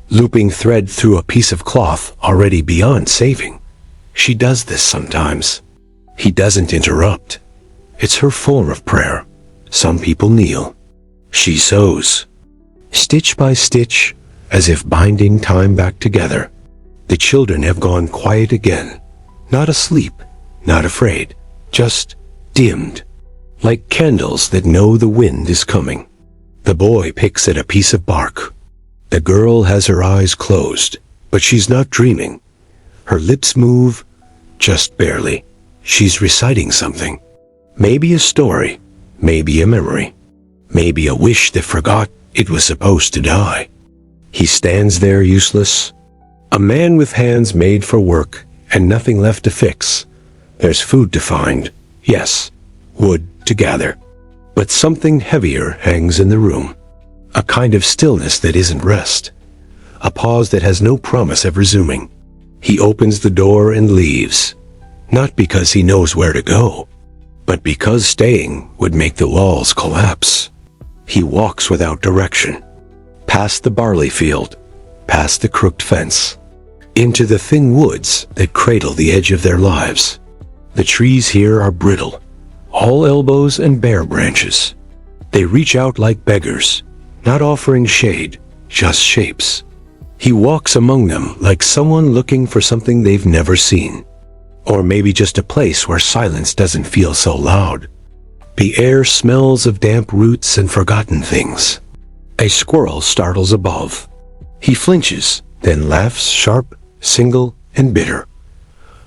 Looping thread through a piece of cloth already beyond saving. She does this sometimes. He doesn't interrupt. It's her form of prayer. Some people kneel. She sews. Stitch by stitch, as if binding time back together. The children have gone quiet again. Not asleep, not afraid, just dimmed. Like candles that know the wind is coming. The boy picks at a piece of bark. The girl has her eyes closed, but she's not dreaming. Her lips move, just barely. She's reciting something. Maybe a story, maybe a memory, maybe a wish that forgot it was supposed to die. He stands there useless. A man with hands made for work and nothing left to fix. There's food to find, yes, wood to gather, But something heavier hangs in the room. A kind of stillness that isn't rest. A pause that has no promise of resuming. He opens the door and leaves. Not because he knows where to go, but because staying would make the walls collapse. He walks without direction. Past the barley field, past the crooked fence, into the thin woods that cradle the edge of their lives. The trees here are brittle, all elbows and bare branches. They reach out like beggars, not offering shade, just shapes. He walks among them like someone looking for something they've never seen. Or maybe just a place where silence doesn't feel so loud. The air smells of damp roots and forgotten things. A squirrel startles above. He flinches, then laughs sharp, single, and bitter.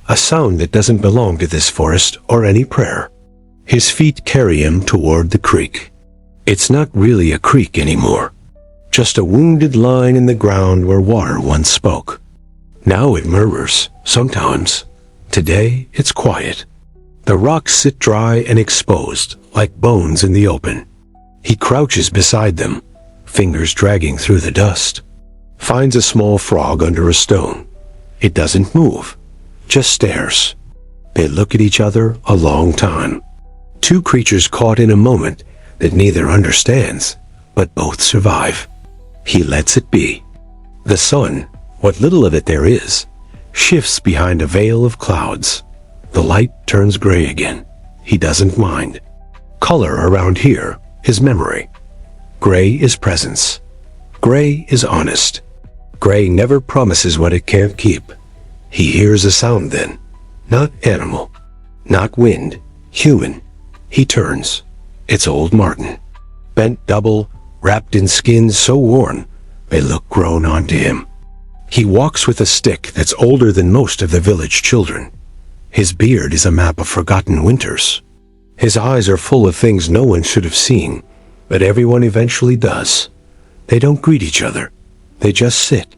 A sound that doesn't belong to this forest or any prayer. His feet carry him toward the creek. It's not really a creek anymore. Just a wounded line in the ground where water once spoke. Now it murmurs, sometimes. Today it's quiet. The rocks sit dry and exposed, like bones in the open. He crouches beside them, fingers dragging through the dust. Finds a small frog under a stone. It doesn't move, just stares. They look at each other a long time. Two creatures caught in a moment that neither understands, but both survive. He lets it be. The sun, what little of it there is, shifts behind a veil of clouds. The light turns gray again. He doesn't mind. Color around here is memory. Gray is presence. Gray is honest. Gray never promises what it can't keep. He hears a sound then. Not animal. Not wind. Human. He turns. It's old Martin. Bent double, wrapped in skins so worn, they look grown onto him. He walks with a stick that's older than most of the village children. His beard is a map of forgotten winters. His eyes are full of things no one should have seen, but everyone eventually does. They don't greet each other. They just sit.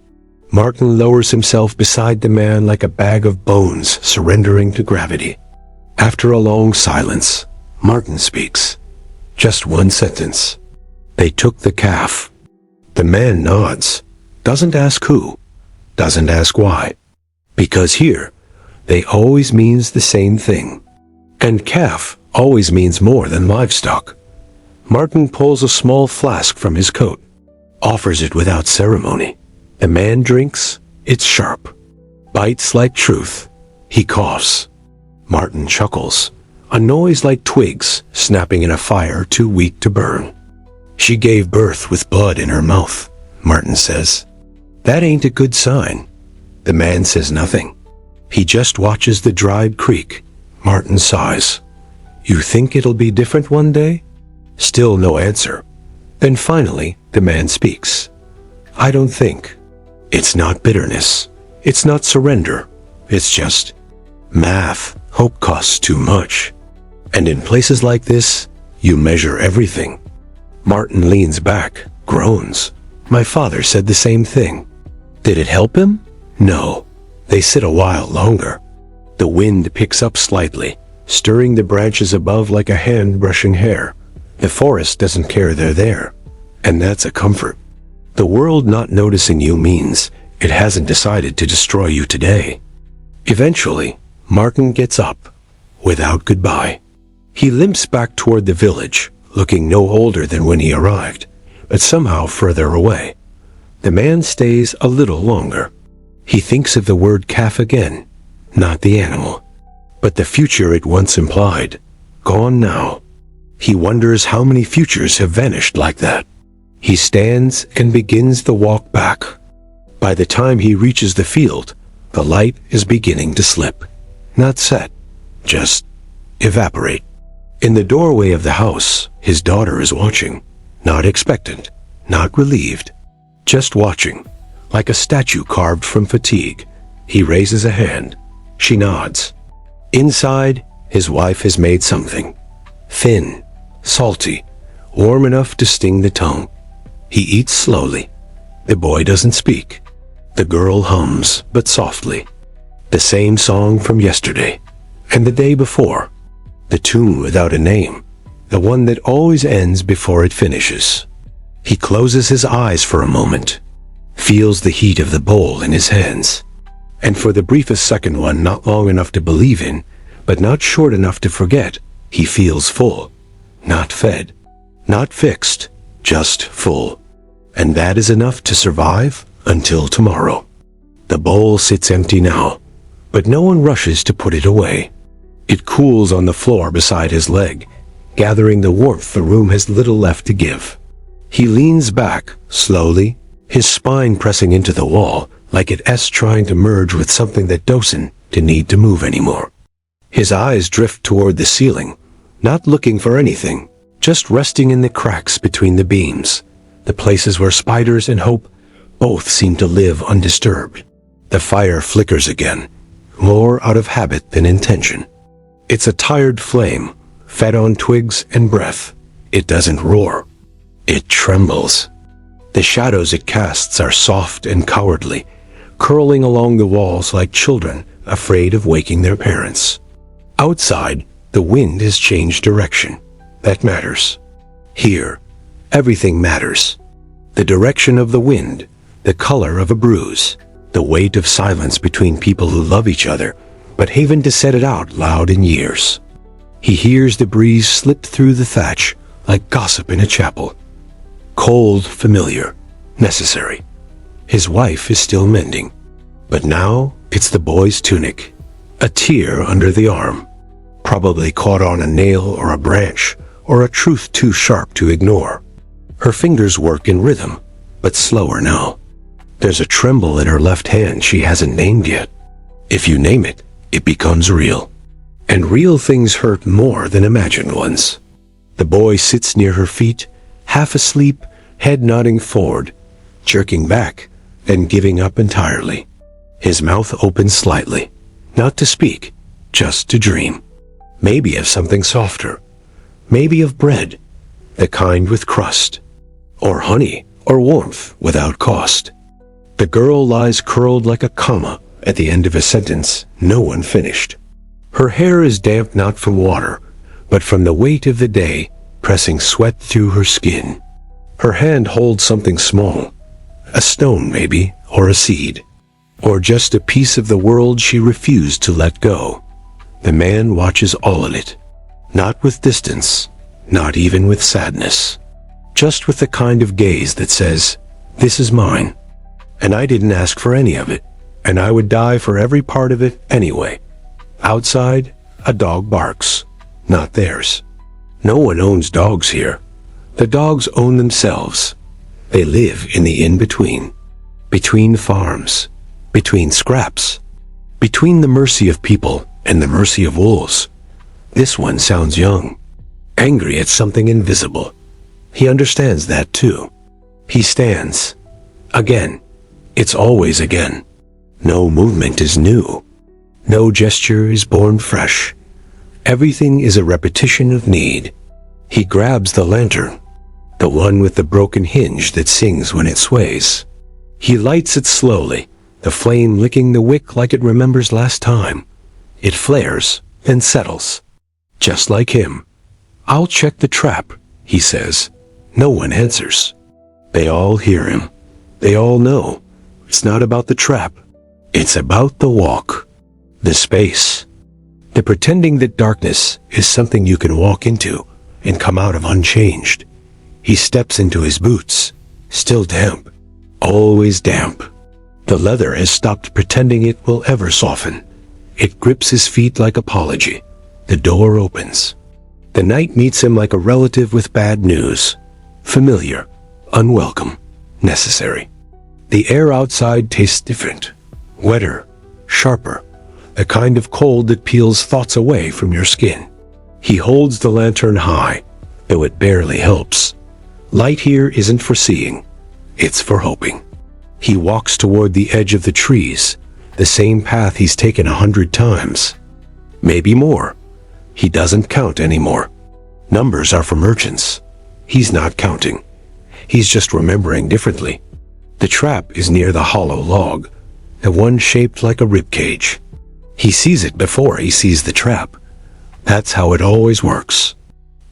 Martin lowers himself beside the man like a bag of bones surrendering to gravity. After a long silence, Martin speaks. Just one sentence. They took the calf. The man nods. Doesn't ask who. Doesn't ask why. Because here, they always means the same thing. And calf always means more than livestock. Martin pulls a small flask from his coat, offers it without ceremony. The man drinks. It's sharp. Bites like truth. He coughs. Martin chuckles. A noise like twigs snapping in a fire too weak to burn. She gave birth with blood in her mouth, Martin says. That ain't a good sign. The man says nothing. He just watches the dried creek. Martin sighs. You think it'll be different one day? Still no answer. Then finally, the man speaks. I don't think. It's not bitterness. It's not surrender. It's just math. Hope costs too much. And in places like this, you measure everything. Martin leans back, groans. My father said the same thing. Did it help him? No. They sit a while longer. The wind picks up slightly, stirring the branches above like a hand brushing hair. The forest doesn't care they're there, and that's a comfort. The world not noticing you means it hasn't decided to destroy you today. Eventually, Martin gets up, without goodbye. He limps back toward the village, looking no older than when he arrived, but somehow further away. The man stays a little longer. He thinks of the word calf again, not the animal, but the future it once implied, gone now. He wonders how many futures have vanished like that. He stands and begins the walk back. By the time he reaches the field, the light is beginning to slip. Not set, just evaporate. In the doorway of the house, his daughter is watching, not expectant, not relieved, just watching, like a statue carved from fatigue. He raises a hand. She nods. Inside, his wife has made something. Thin, salty, warm enough to sting the tongue. He eats slowly. The boy doesn't speak. The girl hums, but softly. The same song from yesterday, and the day before. The tune without a name. the one that always ends before it finishes. He closes his eyes for a moment, feels the heat of the bowl in his hands, and for the briefest second one not long enough to believe in, but not short enough to forget, he feels full, not fed, not fixed, just full. And that is enough to survive until tomorrow. The bowl sits empty now, but no one rushes to put it away. It cools on the floor beside his leg, gathering the warmth the room has little left to give. He leans back, slowly, his spine pressing into the wall, like it's trying to merge with something that doesn't need to move anymore. His eyes drift toward the ceiling, not looking for anything, just resting in the cracks between the beams, the places where spiders and hope both seem to live undisturbed. The fire flickers again, more out of habit than intention. It's a tired flame, fed on twigs and breath. It doesn't roar. It trembles. The shadows it casts are soft and cowardly, curling along the walls like children afraid of waking their parents. Outside, the wind has changed direction. That matters. Here, everything matters. The direction of the wind, the color of a bruise, the weight of silence between people who love each other, but haven't to set it out loud in years. He hears the breeze slip through the thatch like gossip in a chapel. Cold, familiar, necessary. His wife is still mending. But now it's the boy's tunic, a tear under the arm, probably caught on a nail or a branch, or a truth too sharp to ignore. Her fingers work in rhythm, but slower now. There's a tremble in her left hand she hasn't named yet. If you name it, it becomes real. And real things hurt more than imagined ones. The boy sits near her feet, half asleep, head nodding forward, jerking back, then giving up entirely. His mouth opens slightly, not to speak, just to dream. Maybe of something softer. Maybe of bread, the kind with crust. Or honey, or warmth without cost. The girl lies curled like a comma at the end of a sentence no one finished. Her hair is damp not from water, but from the weight of the day pressing sweat through her skin. Her hand holds something small, a stone maybe, or a seed, or just a piece of the world she refused to let go. The man watches all of it, not with distance, not even with sadness, just with the kind of gaze that says, "This is mine, and I didn't ask for any of it, and I would die for every part of it anyway." Outside, a dog barks, not theirs. No one owns dogs here. The dogs own themselves. They live in the in-between, between farms, between scraps, between the mercy of people and the mercy of wolves. This one sounds young, angry at something invisible. He understands that too. He stands. Again. It's always again. No movement is new. No gesture is born fresh. Everything is a repetition of need. He grabs the lantern, the one with the broken hinge that sings when it sways. He lights it slowly, the flame licking the wick like it remembers last time. It flares, then settles. Just like him. "I'll check the trap," he says. No one answers. They all hear him. They all know. It's not about the trap. It's about the walk. The space. The pretending that darkness is something you can walk into and come out of unchanged. He steps into his boots, still damp, always damp. The leather has stopped pretending it will ever soften. It grips his feet like apology. The door opens. The night meets him like a relative with bad news. Familiar, unwelcome, necessary. The air outside tastes different, wetter, sharper, the kind of cold that peels thoughts away from your skin. He holds the lantern high, though it barely helps. Light here isn't for seeing, it's for hoping. He walks toward the edge of the trees, the same path he's taken 100 times. Maybe more. He doesn't count anymore. Numbers are for merchants. He's not counting. He's just remembering differently. The trap is near the hollow log, the one shaped like a rib cage. He sees it before he sees the trap. That's how it always works.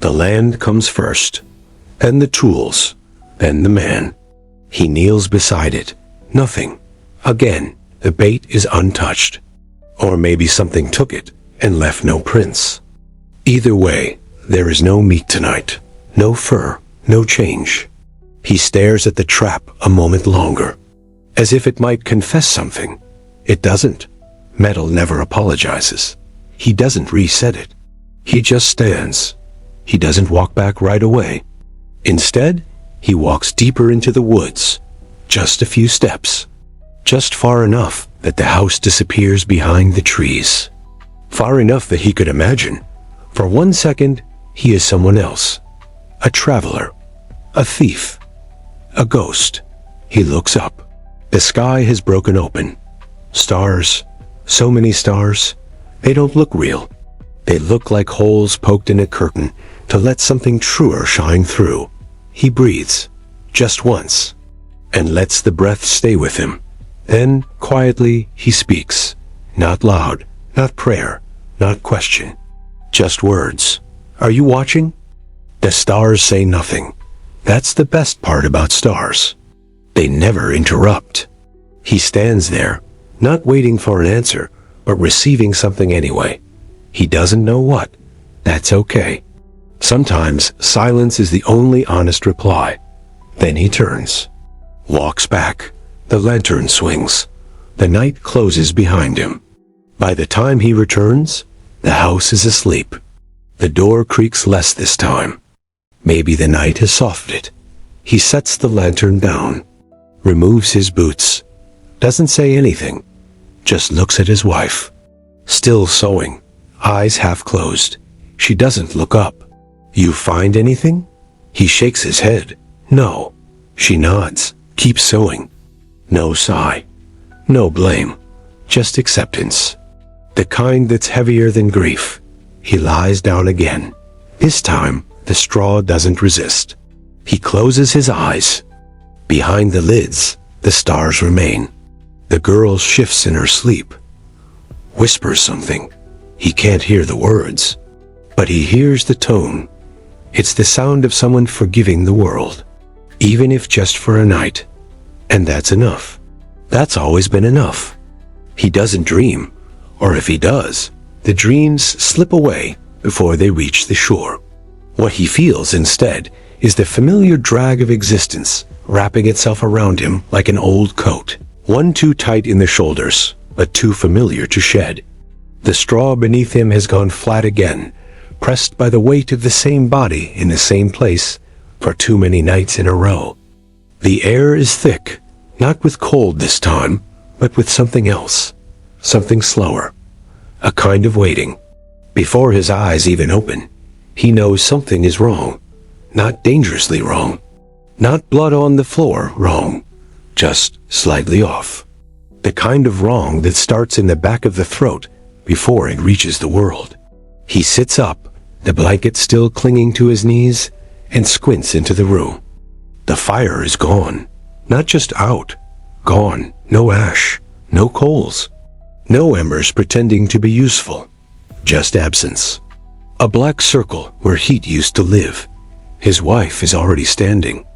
The land comes first, then the tools, then the man. He kneels beside it. Nothing. Again, the bait is untouched. Or maybe something took it and left no prints. Either way, there is no meat tonight. No fur, no change. He stares at the trap a moment longer, as if it might confess something. It doesn't. Metal never apologizes. He doesn't reset it. He just stands. He doesn't walk back right away. Instead, he walks deeper into the woods. Just a few steps. Just far enough that the house disappears behind the trees. Far enough that he could imagine, for 1 second, he is someone else. A traveler. A thief. A ghost. He looks up. The sky has broken open. Stars. So many stars. They don't look real. They look like holes poked in a curtain to let something truer shine through. He breathes. Just once. And lets the breath stay with him. Then, quietly, he speaks. Not loud. Not prayer. Not question. Just words. Are you watching? The stars say nothing. That's the best part about stars. They never interrupt. He stands there, not waiting for an answer, but receiving something anyway. He doesn't know what. That's okay. Sometimes silence is the only honest reply. Then he turns. Walks back. The lantern swings. The night closes behind him. By the time he returns, the house is asleep. The door creaks less this time. Maybe the night has softened it. He sets the lantern down. Removes his boots. Doesn't say anything. Just looks at his wife. Still sewing. Eyes half closed. She doesn't look up. You find anything? He shakes his head. No. She nods. Keeps sewing. No sigh. No blame. Just acceptance. The kind that's heavier than grief. He lies down again. This time, the straw doesn't resist. He closes his eyes. Behind the lids, the stars remain. The girl shifts in her sleep. Whispers something. He can't hear the words, but he hears the tone. It's the sound of someone forgiving the world, even if just for a night. And that's enough. That's always been enough. He doesn't dream, or if he does, the dreams slip away before they reach the shore. What he feels instead is the familiar drag of existence wrapping itself around him like an old coat, one too tight in the shoulders, but too familiar to shed. The straw beneath him has gone flat again, pressed by the weight of the same body in the same place for too many nights in a row. The air is thick, not with cold this time, but with something else, something slower, a kind of waiting. Before his eyes even open, he knows something is wrong, not dangerously wrong, not blood on the floor wrong, just slightly off. The kind of wrong that starts in the back of the throat before it reaches the world. He sits up, the blanket still clinging to his knees, and squints into the room. The fire is gone. Not just out. Gone. No ash. No coals. No embers pretending to be useful. Just absence. A black circle where heat used to live. His wife is already standing.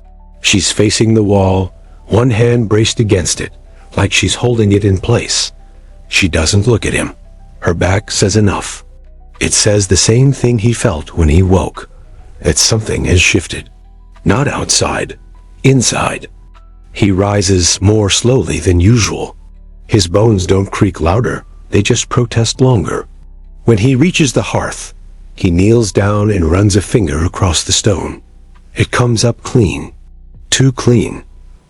She's facing the wall, one hand braced against it, like she's holding it in place. She doesn't look at him. Her back says enough. It says the same thing he felt when he woke, that something has shifted. Not outside, inside. He rises more slowly than usual. His bones don't creak louder, they just protest longer. When he reaches the hearth, he kneels down and runs a finger across the stone. It comes up clean. Too clean,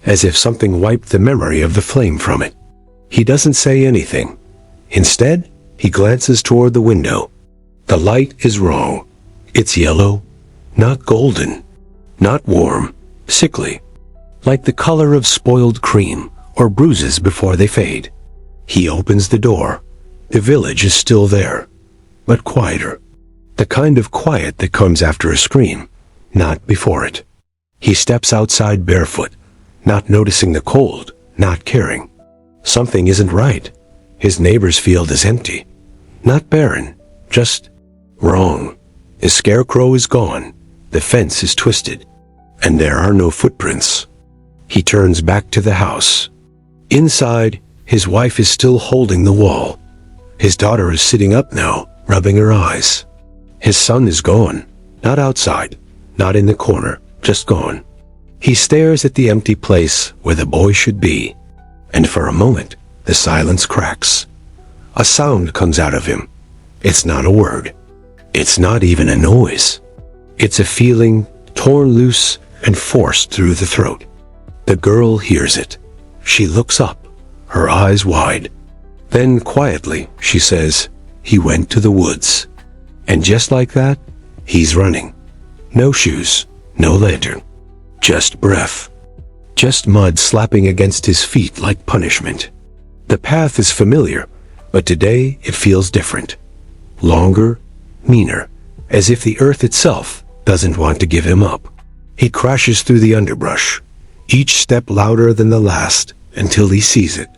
as if something wiped the memory of the flame from it. He doesn't say anything. Instead, he glances toward the window. The light is wrong. It's yellow, not golden, not warm, sickly, like the color of spoiled cream or bruises before they fade. He opens the door. The village is still there, but quieter. The kind of quiet that comes after a scream, not before it. He steps outside barefoot, not noticing the cold, not caring. Something isn't right. His neighbor's field is empty. Not barren, just wrong. The scarecrow is gone, the fence is twisted, and there are no footprints. He turns back to the house. Inside, his wife is still holding the wall. His daughter is sitting up now, rubbing her eyes. His son is gone, not outside, not in the corner, just gone. He stares at the empty place where the boy should be, and for a moment, the silence cracks. A sound comes out of him. It's not a word. It's not even a noise. It's a feeling torn loose and forced through the throat. The girl hears it. She looks up, her eyes wide. Then quietly, she says, "He went to the woods." And just like that, he's running. No shoes, no lantern. Just breath. Just mud slapping against his feet like punishment. The path is familiar, but today it feels different. Longer, meaner, as if the earth itself doesn't want to give him up. He crashes through the underbrush, each step louder than the last, until he sees it.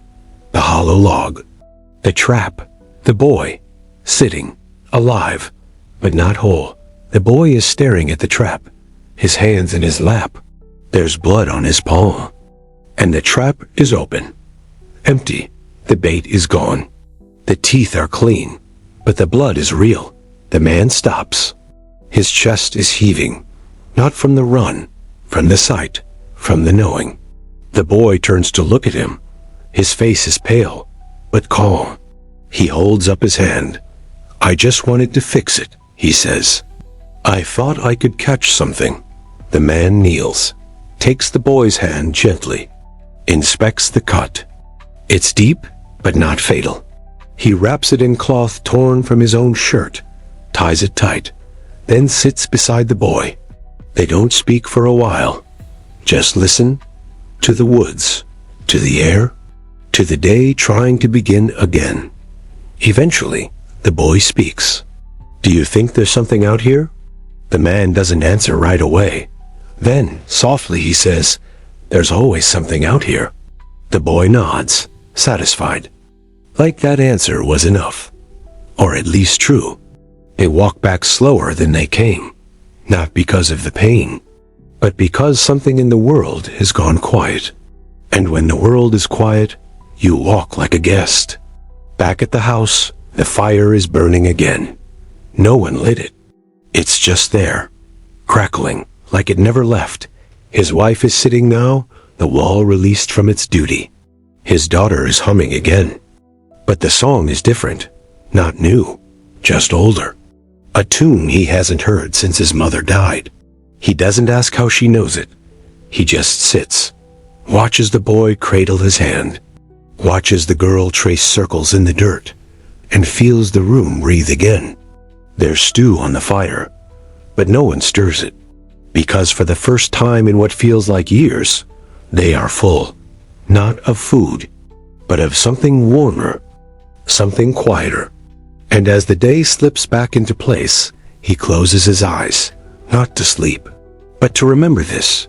The hollow log. The trap. The boy. Sitting. Alive. But not whole. The boy is staring at the trap. His hands in his lap. There's blood on his palm. And the trap is open. Empty. The bait is gone. The teeth are clean. But the blood is real. The man stops. His chest is heaving. Not from the run. From the sight. From the knowing. The boy turns to look at him. His face is pale, but calm. He holds up his hand. "I just wanted to fix it," he says. "I thought I could catch something." The man kneels, takes the boy's hand gently, inspects the cut. It's deep, but not fatal. He wraps it in cloth torn from his own shirt, ties it tight, then sits beside the boy. They don't speak for a while. Just listen to the woods, to the air, to the day trying to begin again. Eventually, the boy speaks. "Do you think there's something out here?" The man doesn't answer right away. Then, softly, he says, "There's always something out here." The boy nods, satisfied. Like that answer was enough. Or at least true. They walk back slower than they came. Not because of the pain, but because something in the world has gone quiet. And when the world is quiet, you walk like a guest. Back at the house, the fire is burning again. No one lit it. It's just there, crackling like it never left. His wife is sitting now, the wall released from its duty. His daughter is humming again. But the song is different, not new, just older. A tune he hasn't heard since his mother died. He doesn't ask how she knows it. He just sits, watches the boy cradle his hand, watches the girl trace circles in the dirt, and feels the room breathe again. There's stew on the fire, but no one stirs it, because for the first time in what feels like years, they are full, not of food, but of something warmer, something quieter. And as the day slips back into place, he closes his eyes, not to sleep, but to remember this,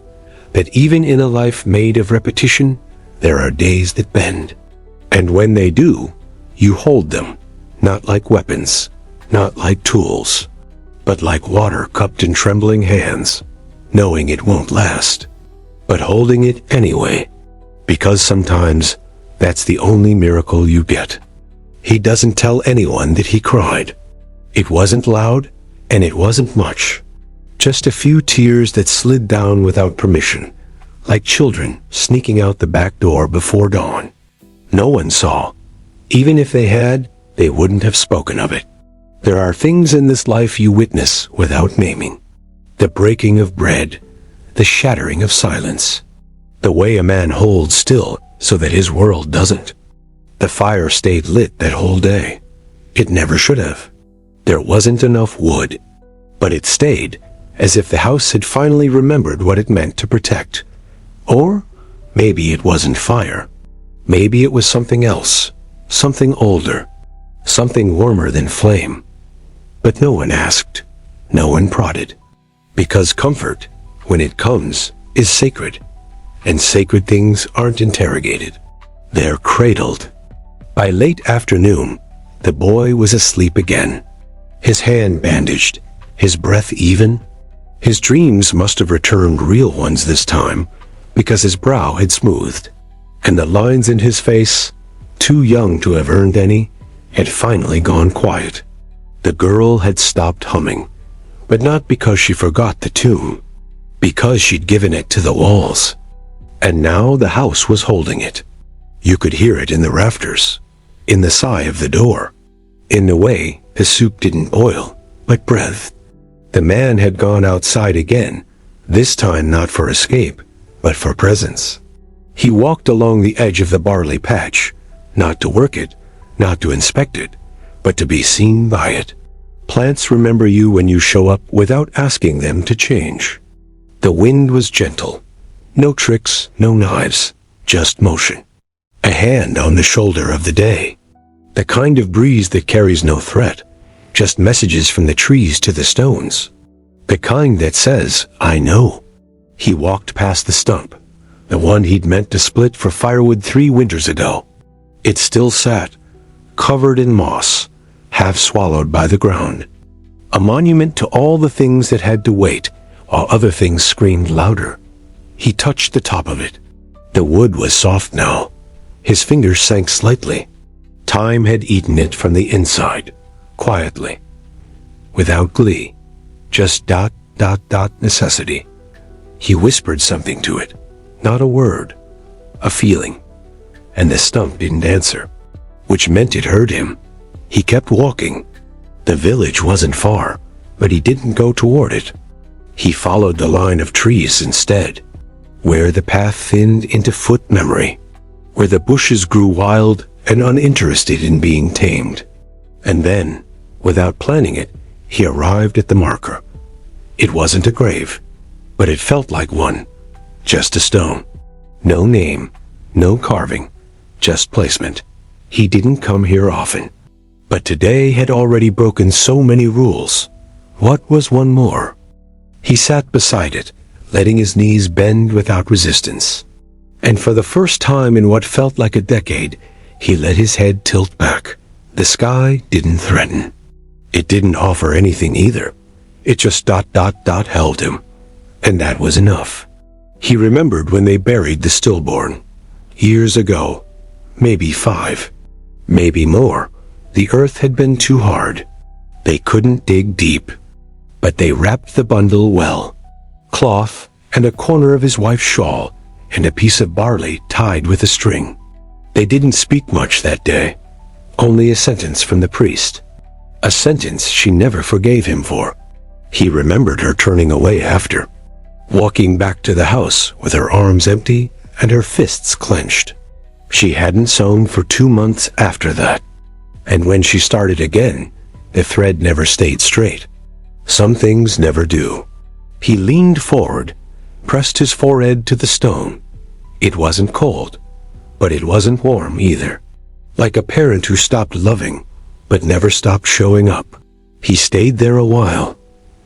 that even in a life made of repetition, there are days that bend. And when they do, you hold them, not like weapons, not like tools, but like water cupped in trembling hands, knowing it won't last, but holding it anyway, because sometimes that's the only miracle you get. He doesn't tell anyone that he cried. It wasn't loud, and it wasn't much. Just a few tears that slid down without permission, like children sneaking out the back door before dawn. No one saw. Even if they had, they wouldn't have spoken of it. There are things in this life you witness without naming. The breaking of bread, the shattering of silence, the way a man holds still so that his world doesn't. The fire stayed lit that whole day. It never should have. There wasn't enough wood, but it stayed, as if the house had finally remembered what it meant to protect. Or maybe it wasn't fire. Maybe it was something else, something older, something warmer than flame. But no one asked, no one prodded, because comfort, when it comes, is sacred, and sacred things aren't interrogated. They're cradled. By late afternoon, the boy was asleep again, his hand bandaged, his breath even. His dreams must have returned real ones this time, because his brow had smoothed, and the lines in his face, too young to have earned any, had finally gone quiet. The girl had stopped humming, but not because she forgot the tune, because she'd given it to the walls. And now the house was holding it. You could hear it in the rafters, in the sigh of the door, in the way the soup didn't boil, but breathed. The man had gone outside again, this time not for escape, but for presence. He walked along the edge of the barley patch, not to work it, not to inspect it, but to be seen by it. Plants remember you when you show up without asking them to change. The wind was gentle. No tricks, no knives, just motion. A hand on the shoulder of the day. The kind of breeze that carries no threat, just messages from the trees to the stones. The kind that says, I know. He walked past the stump, the one he'd meant to split for firewood 3 winters ago. It still sat, covered in moss, half swallowed by the ground. A monument to all the things that had to wait, while other things screamed louder. He touched the top of it. The wood was soft now. His fingers sank slightly. Time had eaten it from the inside, quietly, without glee, just ... necessity. He whispered something to it, not a word, a feeling, and the stump didn't answer, which meant it heard him. He kept walking. The village wasn't far, but he didn't go toward it. He followed the line of trees instead, where the path thinned into foot memory, where the bushes grew wild and uninterested in being tamed. And then, without planning it, he arrived at the marker. It wasn't a grave, but it felt like one. Just a stone. No name, no carving, just placement. He didn't come here often, but today had already broken so many rules. What was one more? He sat beside it, letting his knees bend without resistance. And for the first time in what felt like a decade, he let his head tilt back. The sky didn't threaten. It didn't offer anything either. It just ... held him. And that was enough. He remembered when they buried the stillborn. Years ago. Maybe 5. Maybe more. The earth had been too hard. They couldn't dig deep. But they wrapped the bundle well. Cloth, and a corner of his wife's shawl, and a piece of barley tied with a string. They didn't speak much that day. Only a sentence from the priest. A sentence she never forgave him for. He remembered her turning away after, walking back to the house with her arms empty and her fists clenched. She hadn't sewn for 2 months after that. And when she started again, the thread never stayed straight. Some things never do. He leaned forward, pressed his forehead to the stone. It wasn't cold, but it wasn't warm either. Like a parent who stopped loving, but never stopped showing up. He stayed there a while,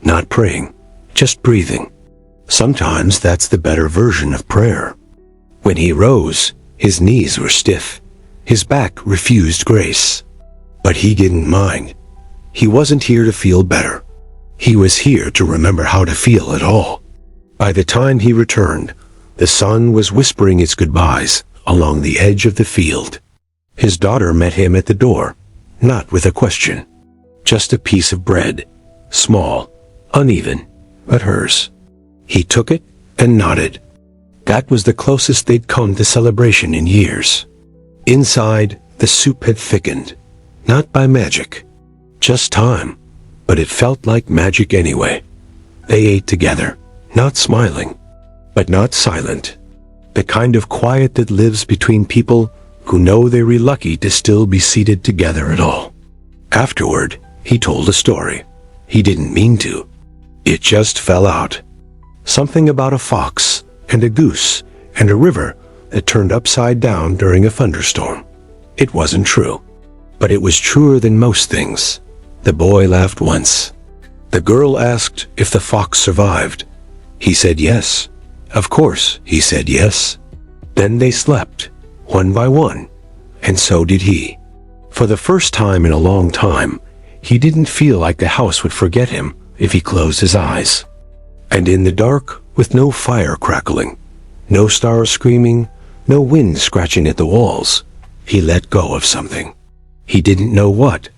not praying, just breathing. Sometimes that's the better version of prayer. When he rose, his knees were stiff. His back refused grace. But he didn't mind. He wasn't here to feel better. He was here to remember how to feel at all. By the time he returned, the sun was whispering its goodbyes along the edge of the field. His daughter met him at the door, not with a question. Just a piece of bread, small, uneven, but hers. He took it and nodded. That was the closest they'd come to celebration in years. Inside, the soup had thickened, not by magic, just time, but it felt like magic anyway. They ate together, not smiling, but not silent. The kind of quiet that lives between people who know they're lucky to still be seated together at all. Afterward, he told a story. He didn't mean to. It just fell out. Something about a fox and a goose and a river that turned upside down during a thunderstorm. It wasn't true, but it was truer than most things. The boy laughed once. The girl asked if the fox survived. He said yes. Of course, he said yes. Then they slept, one by one, and so did he. For the first time in a long time, he didn't feel like the house would forget him if he closed his eyes. And in the dark, with no fire crackling, no stars screaming, no wind scratching at the walls, he let go of something. He didn't know what,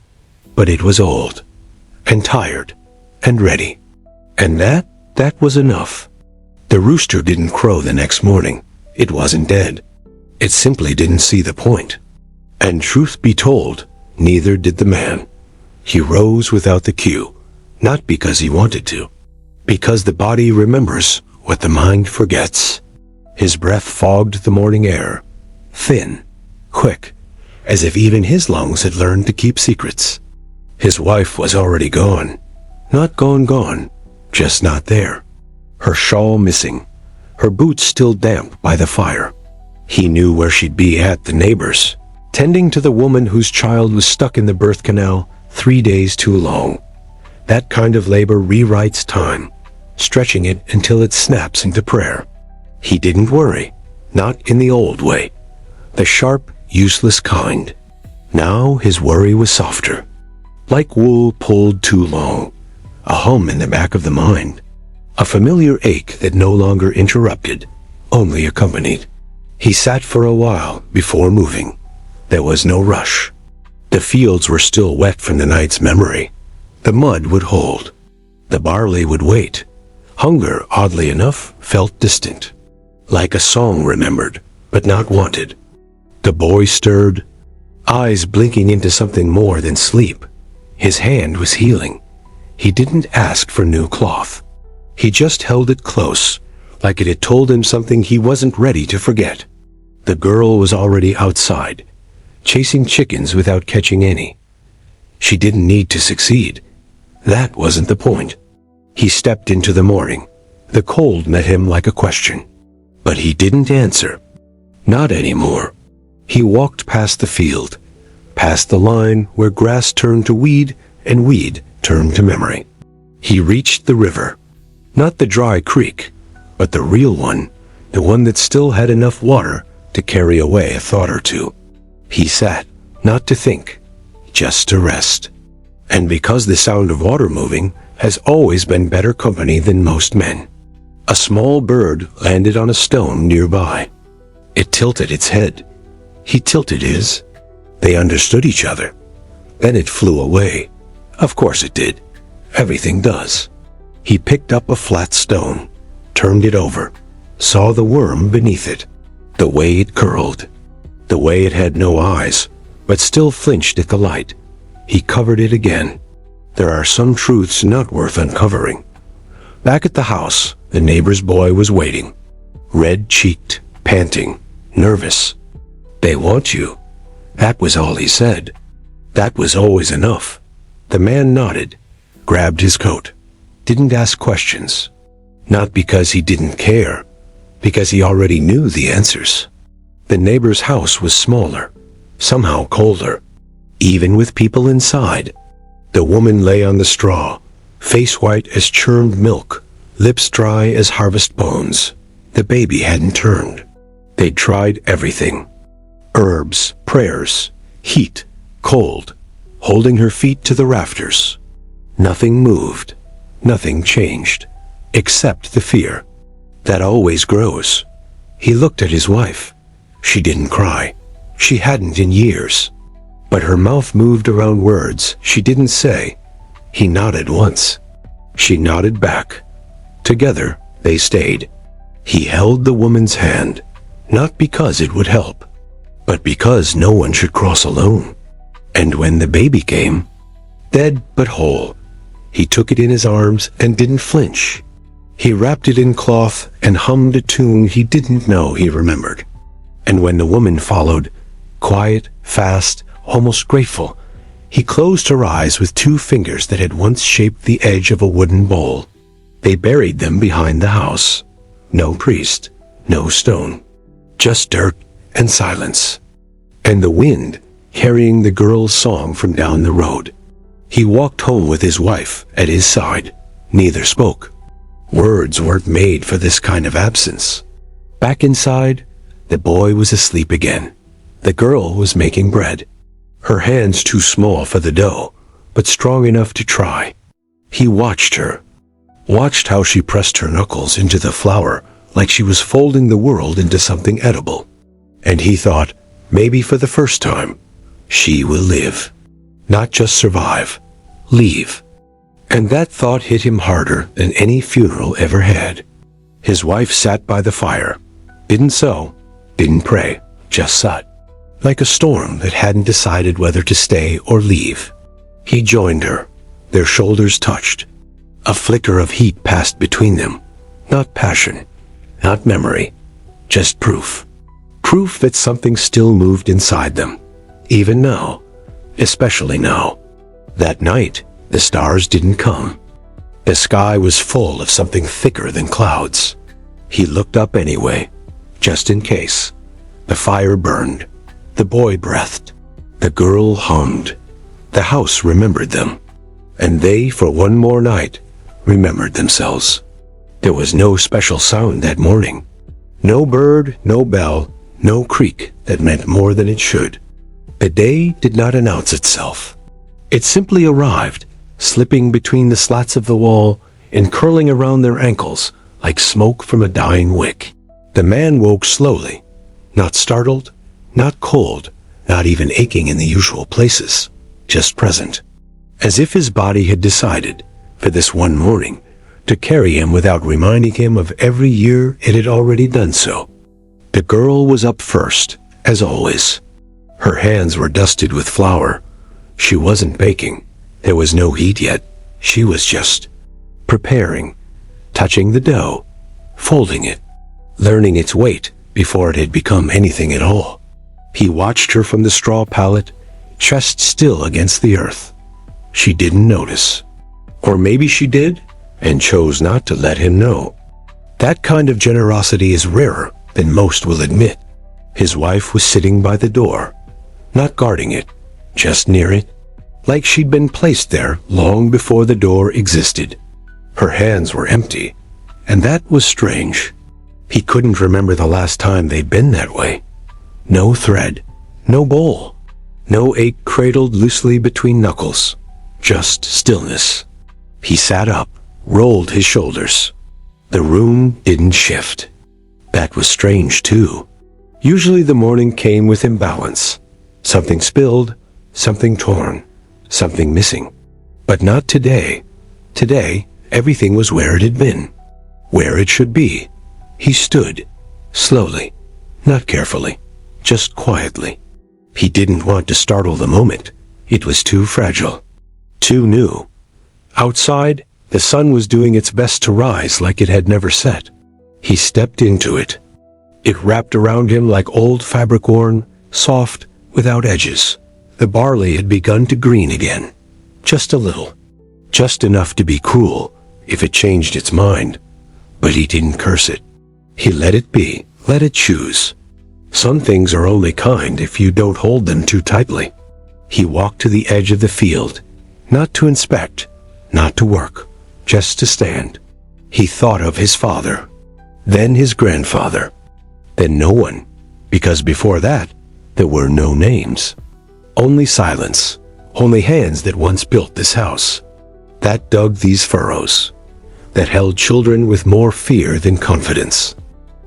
but it was old, and tired, and ready. And that was enough. The rooster didn't crow the next morning. It wasn't dead. It simply didn't see the point. And truth be told, neither did the man. He rose without the cue, not because he wanted to, because the body remembers what the mind forgets. His breath fogged the morning air, thin, quick, as if even his lungs had learned to keep secrets. His wife was already gone. Not gone, just not there. Her shawl missing, her boots still damp by the fire. He knew where she'd be at the neighbor's, tending to the woman whose child was stuck in the birth canal 3 days too long. That kind of labor rewrites time, stretching it until it snaps into prayer. He didn't worry, not in the old way, the sharp, useless kind. Now his worry was softer, like wool pulled too long, a hum in the back of the mind, a familiar ache that no longer interrupted, only accompanied. He sat for a while before moving. There was no rush. The fields were still wet from the night's memory. The mud would hold. The barley would wait. Hunger, oddly enough, felt distant, like a song remembered, but not wanted. The boy stirred, eyes blinking into something more than sleep. His hand was healing. He didn't ask for new cloth. He just held it close, like it had told him something he wasn't ready to forget. The girl was already outside, chasing chickens without catching any. She didn't need to succeed. That wasn't the point. He stepped into the morning. The cold met him like a question. But he didn't answer. Not anymore. He walked past the field, past the line where grass turned to weed and weed turned to memory. He reached the river. Not the dry creek, but the real one, the one that still had enough water to carry away a thought or two. He sat, not to think, just to rest. And because the sound of water moving has always been better company than most men. A small bird landed on a stone nearby. It tilted its head. He tilted his. They understood each other. Then it flew away. Of course it did. Everything does. He picked up a flat stone, turned it over, saw the worm beneath it, the way it curled, the way it had no eyes, but still flinched at the light. He covered it again. There are some truths not worth uncovering. Back at the house, the neighbor's boy was waiting, red-cheeked, panting, nervous. "They want you." That was all he said. That was always enough. The man nodded, grabbed his coat, didn't ask questions. Not because he didn't care, because he already knew the answers. The neighbor's house was smaller, somehow colder, even with people inside. The woman lay on the straw, face white as churned milk, lips dry as harvest bones. The baby hadn't turned. They'd tried everything. Herbs, prayers, heat, cold, holding her feet to the rafters. Nothing moved, nothing changed, except the fear that always grows. He looked at his wife. She didn't cry. She hadn't in years. But her mouth moved around words she didn't say. He nodded once. She nodded back. Together, they stayed. He held the woman's hand, not because it would help, but because no one should cross alone. And when the baby came, dead but whole, he took it in his arms and didn't flinch. He wrapped it in cloth and hummed a tune he didn't know he remembered. And when the woman followed, quiet, fast, almost grateful, he closed her eyes with 2 fingers that had once shaped the edge of a wooden bowl. They buried them behind the house. No priest, no stone, just dirt and silence. And the wind carrying the girl's song from down the road. He walked home with his wife at his side. Neither spoke. Words weren't made for this kind of absence. Back inside, the boy was asleep again. The girl was making bread. Her hands too small for the dough, but strong enough to try. He watched her, watched how she pressed her knuckles into the flour like she was folding the world into something edible. And he thought, maybe for the first time, she will live. Not just survive, leave. And that thought hit him harder than any funeral ever had. His wife sat by the fire, didn't sew, didn't pray, just sat, like a storm that hadn't decided whether to stay or leave. He joined her. Their shoulders touched. A flicker of heat passed between them. Not passion, not memory, just proof. Proof that something still moved inside them. Even now, especially now. That night, the stars didn't come. The sky was full of something thicker than clouds. He looked up anyway, just in case. The fire burned. The boy breathed. The girl hummed. The house remembered them. And they, for one more night, remembered themselves. There was no special sound that morning. No bird, no bell, no creak that meant more than it should. The day did not announce itself. It simply arrived, slipping between the slats of the wall and curling around their ankles like smoke from a dying wick. The man woke slowly, not startled, not cold, not even aching in the usual places, just present. As if his body had decided, for this one morning, to carry him without reminding him of every year it had already done so. The girl was up first, as always. Her hands were dusted with flour. She wasn't baking. There was no heat yet. She was just preparing, touching the dough, folding it, learning its weight before it had become anything at all. He watched her from the straw pallet, chest still against the earth. She didn't notice. Or maybe she did, and chose not to let him know. That kind of generosity is rarer than most will admit. His wife was sitting by the door, not guarding it, just near it, like she'd been placed there long before the door existed. Her hands were empty, and that was strange. He couldn't remember the last time they'd been that way. No thread, no bowl, no egg cradled loosely between knuckles, just stillness. He sat up, rolled his shoulders. The room didn't shift. That was strange, too. Usually the morning came with imbalance. Something spilled, something torn, something missing. But not today. Today, everything was where it had been, where it should be. He stood, slowly, not carefully, just quietly. He didn't want to startle the moment. It was too fragile, too new. Outside, the sun was doing its best to rise like it had never set. He stepped into it. It wrapped around him like old fabric worn, soft, without edges. The barley had begun to green again. Just a little. Just enough to be cruel if it changed its mind. But he didn't curse it. He let it be, let it choose. Some things are only kind if you don't hold them too tightly. He walked to the edge of the field, not to inspect, not to work, just to stand. He thought of his father, then his grandfather, then no one, because before that, there were no names. Only silence, only hands that once built this house, that dug these furrows, that held children with more fear than confidence.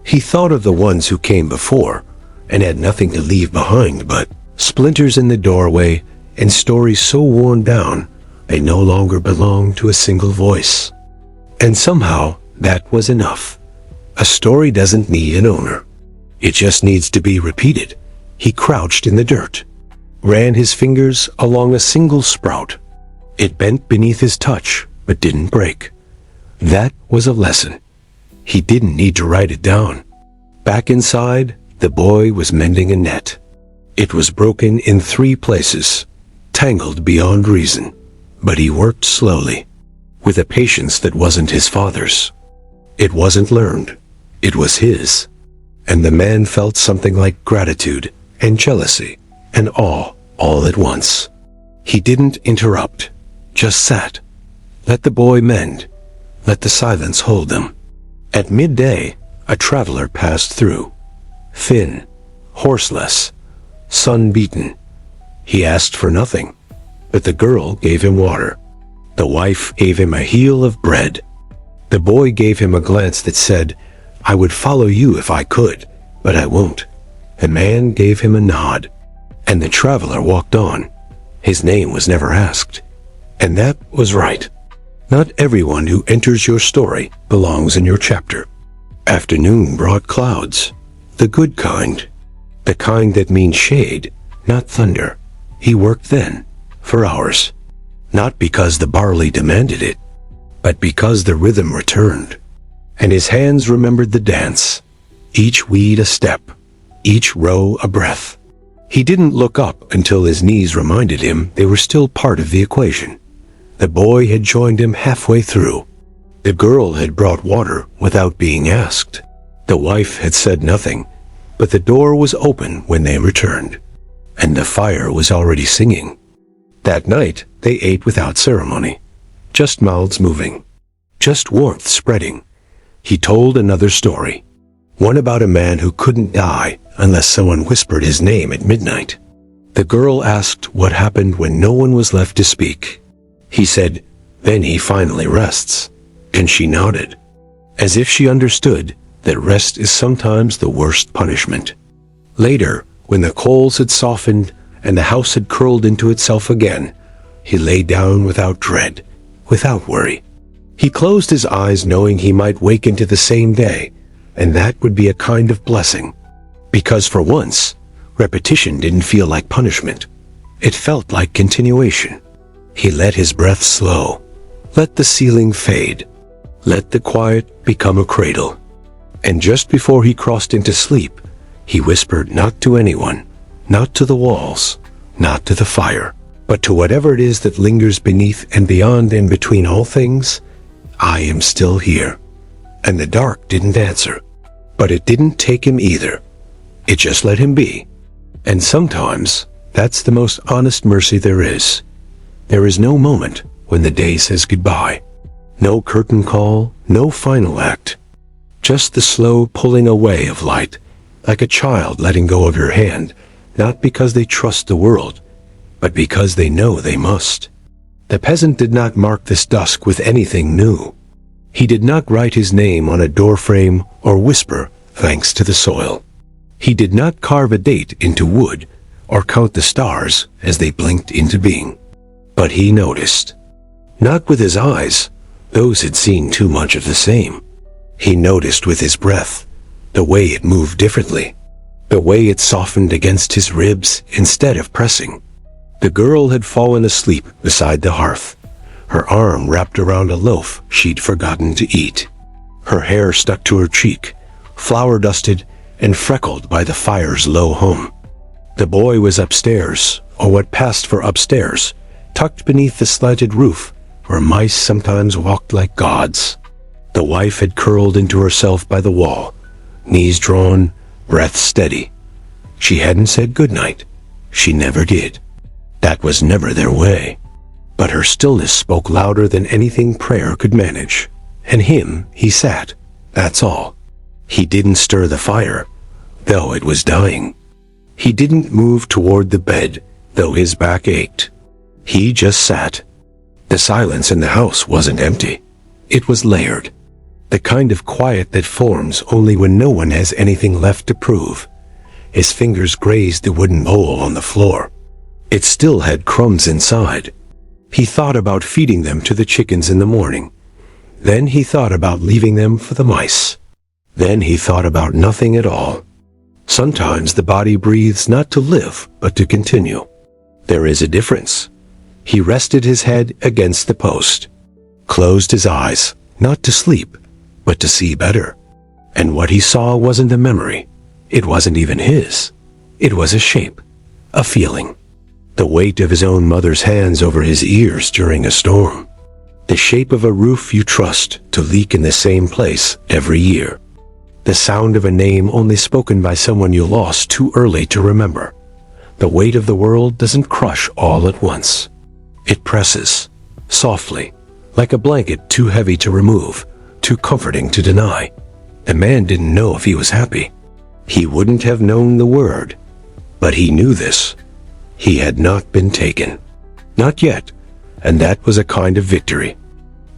He thought of the ones who came before and had nothing to leave behind but splinters in the doorway and stories so worn down they no longer belonged to a single voice. And somehow that was enough. A story doesn't need an owner. It just needs to be repeated. He crouched in the dirt, ran his fingers along a single sprout. It bent beneath his touch, but didn't break. That was a lesson. He didn't need to write it down. Back inside, the boy was mending a net. It was broken in 3 places, tangled beyond reason. But he worked slowly, with a patience that wasn't his father's. It wasn't learned. It was his. And the man felt something like gratitude and jealousy and awe all at once. He didn't interrupt, just sat. Let the boy mend. Let the silence hold them. At midday, a traveler passed through. Thin, horseless, sun-beaten. He asked for nothing, but the girl gave him water. The wife gave him a heel of bread. The boy gave him a glance that said, "I would follow you if I could, but I won't." The man gave him a nod, and the traveler walked on. His name was never asked. And that was right. Not everyone who enters your story belongs in your chapter. Afternoon brought clouds, the good kind, the kind that means shade, not thunder. He worked then, for hours, not because the barley demanded it, but because the rhythm returned. And his hands remembered the dance, each weed a step, each row a breath. He didn't look up until his knees reminded him they were still part of the equation. The boy had joined him halfway through. The girl had brought water without being asked. The wife had said nothing, but the door was open when they returned, and the fire was already singing. That night, they ate without ceremony, just mouths moving, just warmth spreading. He told another story, one about a man who couldn't die unless someone whispered his name at midnight. The girl asked what happened when no one was left to speak. He said, "Then he finally rests." And she nodded, as if she understood that rest is sometimes the worst punishment. Later, when the coals had softened and the house had curled into itself again, he lay down without dread, without worry. He closed his eyes knowing he might wake into the same day, and that would be a kind of blessing. Because for once, repetition didn't feel like punishment. It felt like continuation. He let his breath slow, let the ceiling fade, let the quiet become a cradle. And just before he crossed into sleep, he whispered not to anyone, not to the walls, not to the fire, but to whatever it is that lingers beneath and beyond and between all things, "I am still here." And the dark didn't answer, but it didn't take him either. It just let him be. And sometimes, that's the most honest mercy there is. There is no moment when the day says goodbye. No curtain call, no final act. Just the slow pulling away of light, like a child letting go of your hand, not because they trust the world, but because they know they must. The peasant did not mark this dusk with anything new. He did not write his name on a doorframe or whisper thanks to the soil. He did not carve a date into wood or count the stars as they blinked into being. But he noticed. Not with his eyes, those had seen too much of the same. He noticed with his breath, the way it moved differently, the way it softened against his ribs instead of pressing. The girl had fallen asleep beside the hearth, her arm wrapped around a loaf she'd forgotten to eat. Her hair stuck to her cheek, flour-dusted and freckled by the fire's low hum. The boy was upstairs, or what passed for upstairs, tucked beneath the slanted roof, where mice sometimes walked like gods. The wife had curled into herself by the wall, knees drawn, breath steady. She hadn't said goodnight. She never did. That was never their way. But her stillness spoke louder than anything prayer could manage. And he sat. That's all. He didn't stir the fire, though it was dying. He didn't move toward the bed, though his back ached. He just sat. The silence in the house wasn't empty. It was layered. The kind of quiet that forms only when no one has anything left to prove. His fingers grazed the wooden bowl on the floor. It still had crumbs inside. He thought about feeding them to the chickens in the morning. Then he thought about leaving them for the mice. Then he thought about nothing at all. Sometimes the body breathes not to live, but to continue. There is a difference. He rested his head against the post, closed his eyes, not to sleep, but to see better. And what he saw wasn't a memory. It wasn't even his. It was a shape, a feeling. The weight of his own mother's hands over his ears during a storm. The shape of a roof you trust to leak in the same place every year. The sound of a name only spoken by someone you lost too early to remember. The weight of the world doesn't crush all at once. It presses, softly, like a blanket too heavy to remove, too comforting to deny. The man didn't know if he was happy. He wouldn't have known the word. But he knew this. He had not been taken. Not yet. and that was a kind of victory.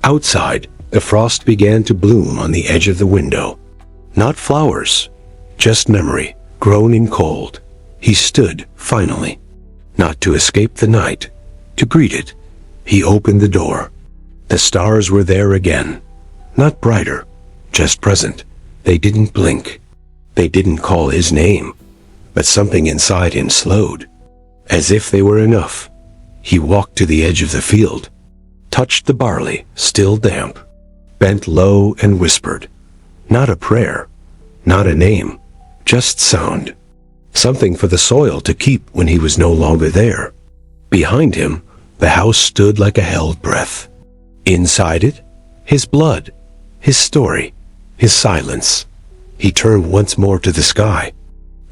Outside, the frost began to bloom on the edge of the window. Not flowers, just memory, grown in cold. He stood, finally, not to escape the night, to greet it. He opened the door. The stars were there again. Not brighter, just present. They didn't blink. They didn't call his name. But something inside him slowed. As if they were enough. He walked to the edge of the field, touched the barley, still damp, bent low and whispered. Not a prayer, not a name, just sound. Something for the soil to keep when he was no longer there. Behind him, the house stood like a held breath. Inside it, his blood, his story, his silence. He turned once more to the sky,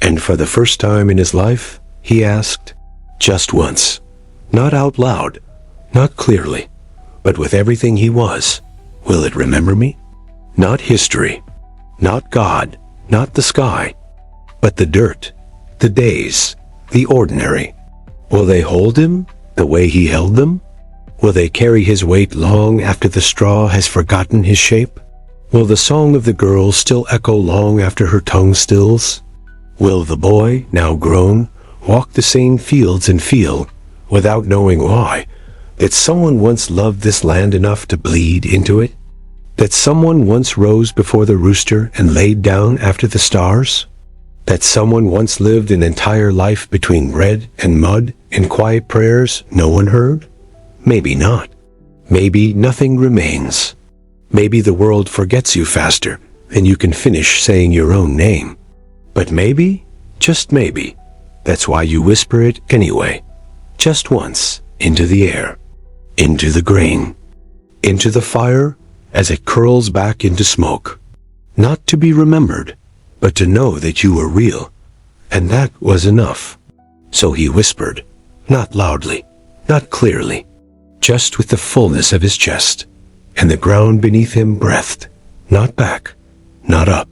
and for the first time in his life, he asked, just once, not out loud, not clearly, but with everything he was, will it remember me? Not history, not God, not the sky, but the dirt, the days, the ordinary. Will they hold him the way he held them? Will they carry his weight long after the straw has forgotten his shape? Will the song of the girl still echo long after her tongue stills? Will the boy, now grown, walk the same fields and feel, without knowing why, that someone once loved this land enough to bleed into it? That someone once rose before the rooster and laid down after the stars? That someone once lived an entire life between bread and mud and quiet prayers no one heard? Maybe not. Maybe nothing remains. Maybe the world forgets you faster than you can finish saying your own name. But maybe, just maybe, that's why you whisper it anyway. Just once, into the air, into the grain, into the fire as it curls back into smoke. Not to be remembered, but to know that you were real. And that was enough. So he whispered, not loudly, not clearly, just with the fullness of his chest, and the ground beneath him breathed, not back, not up,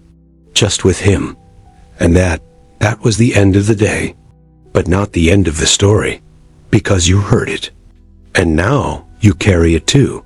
just with him. And that was the end of the day, but not the end of the story, because you heard it. And now you carry it too.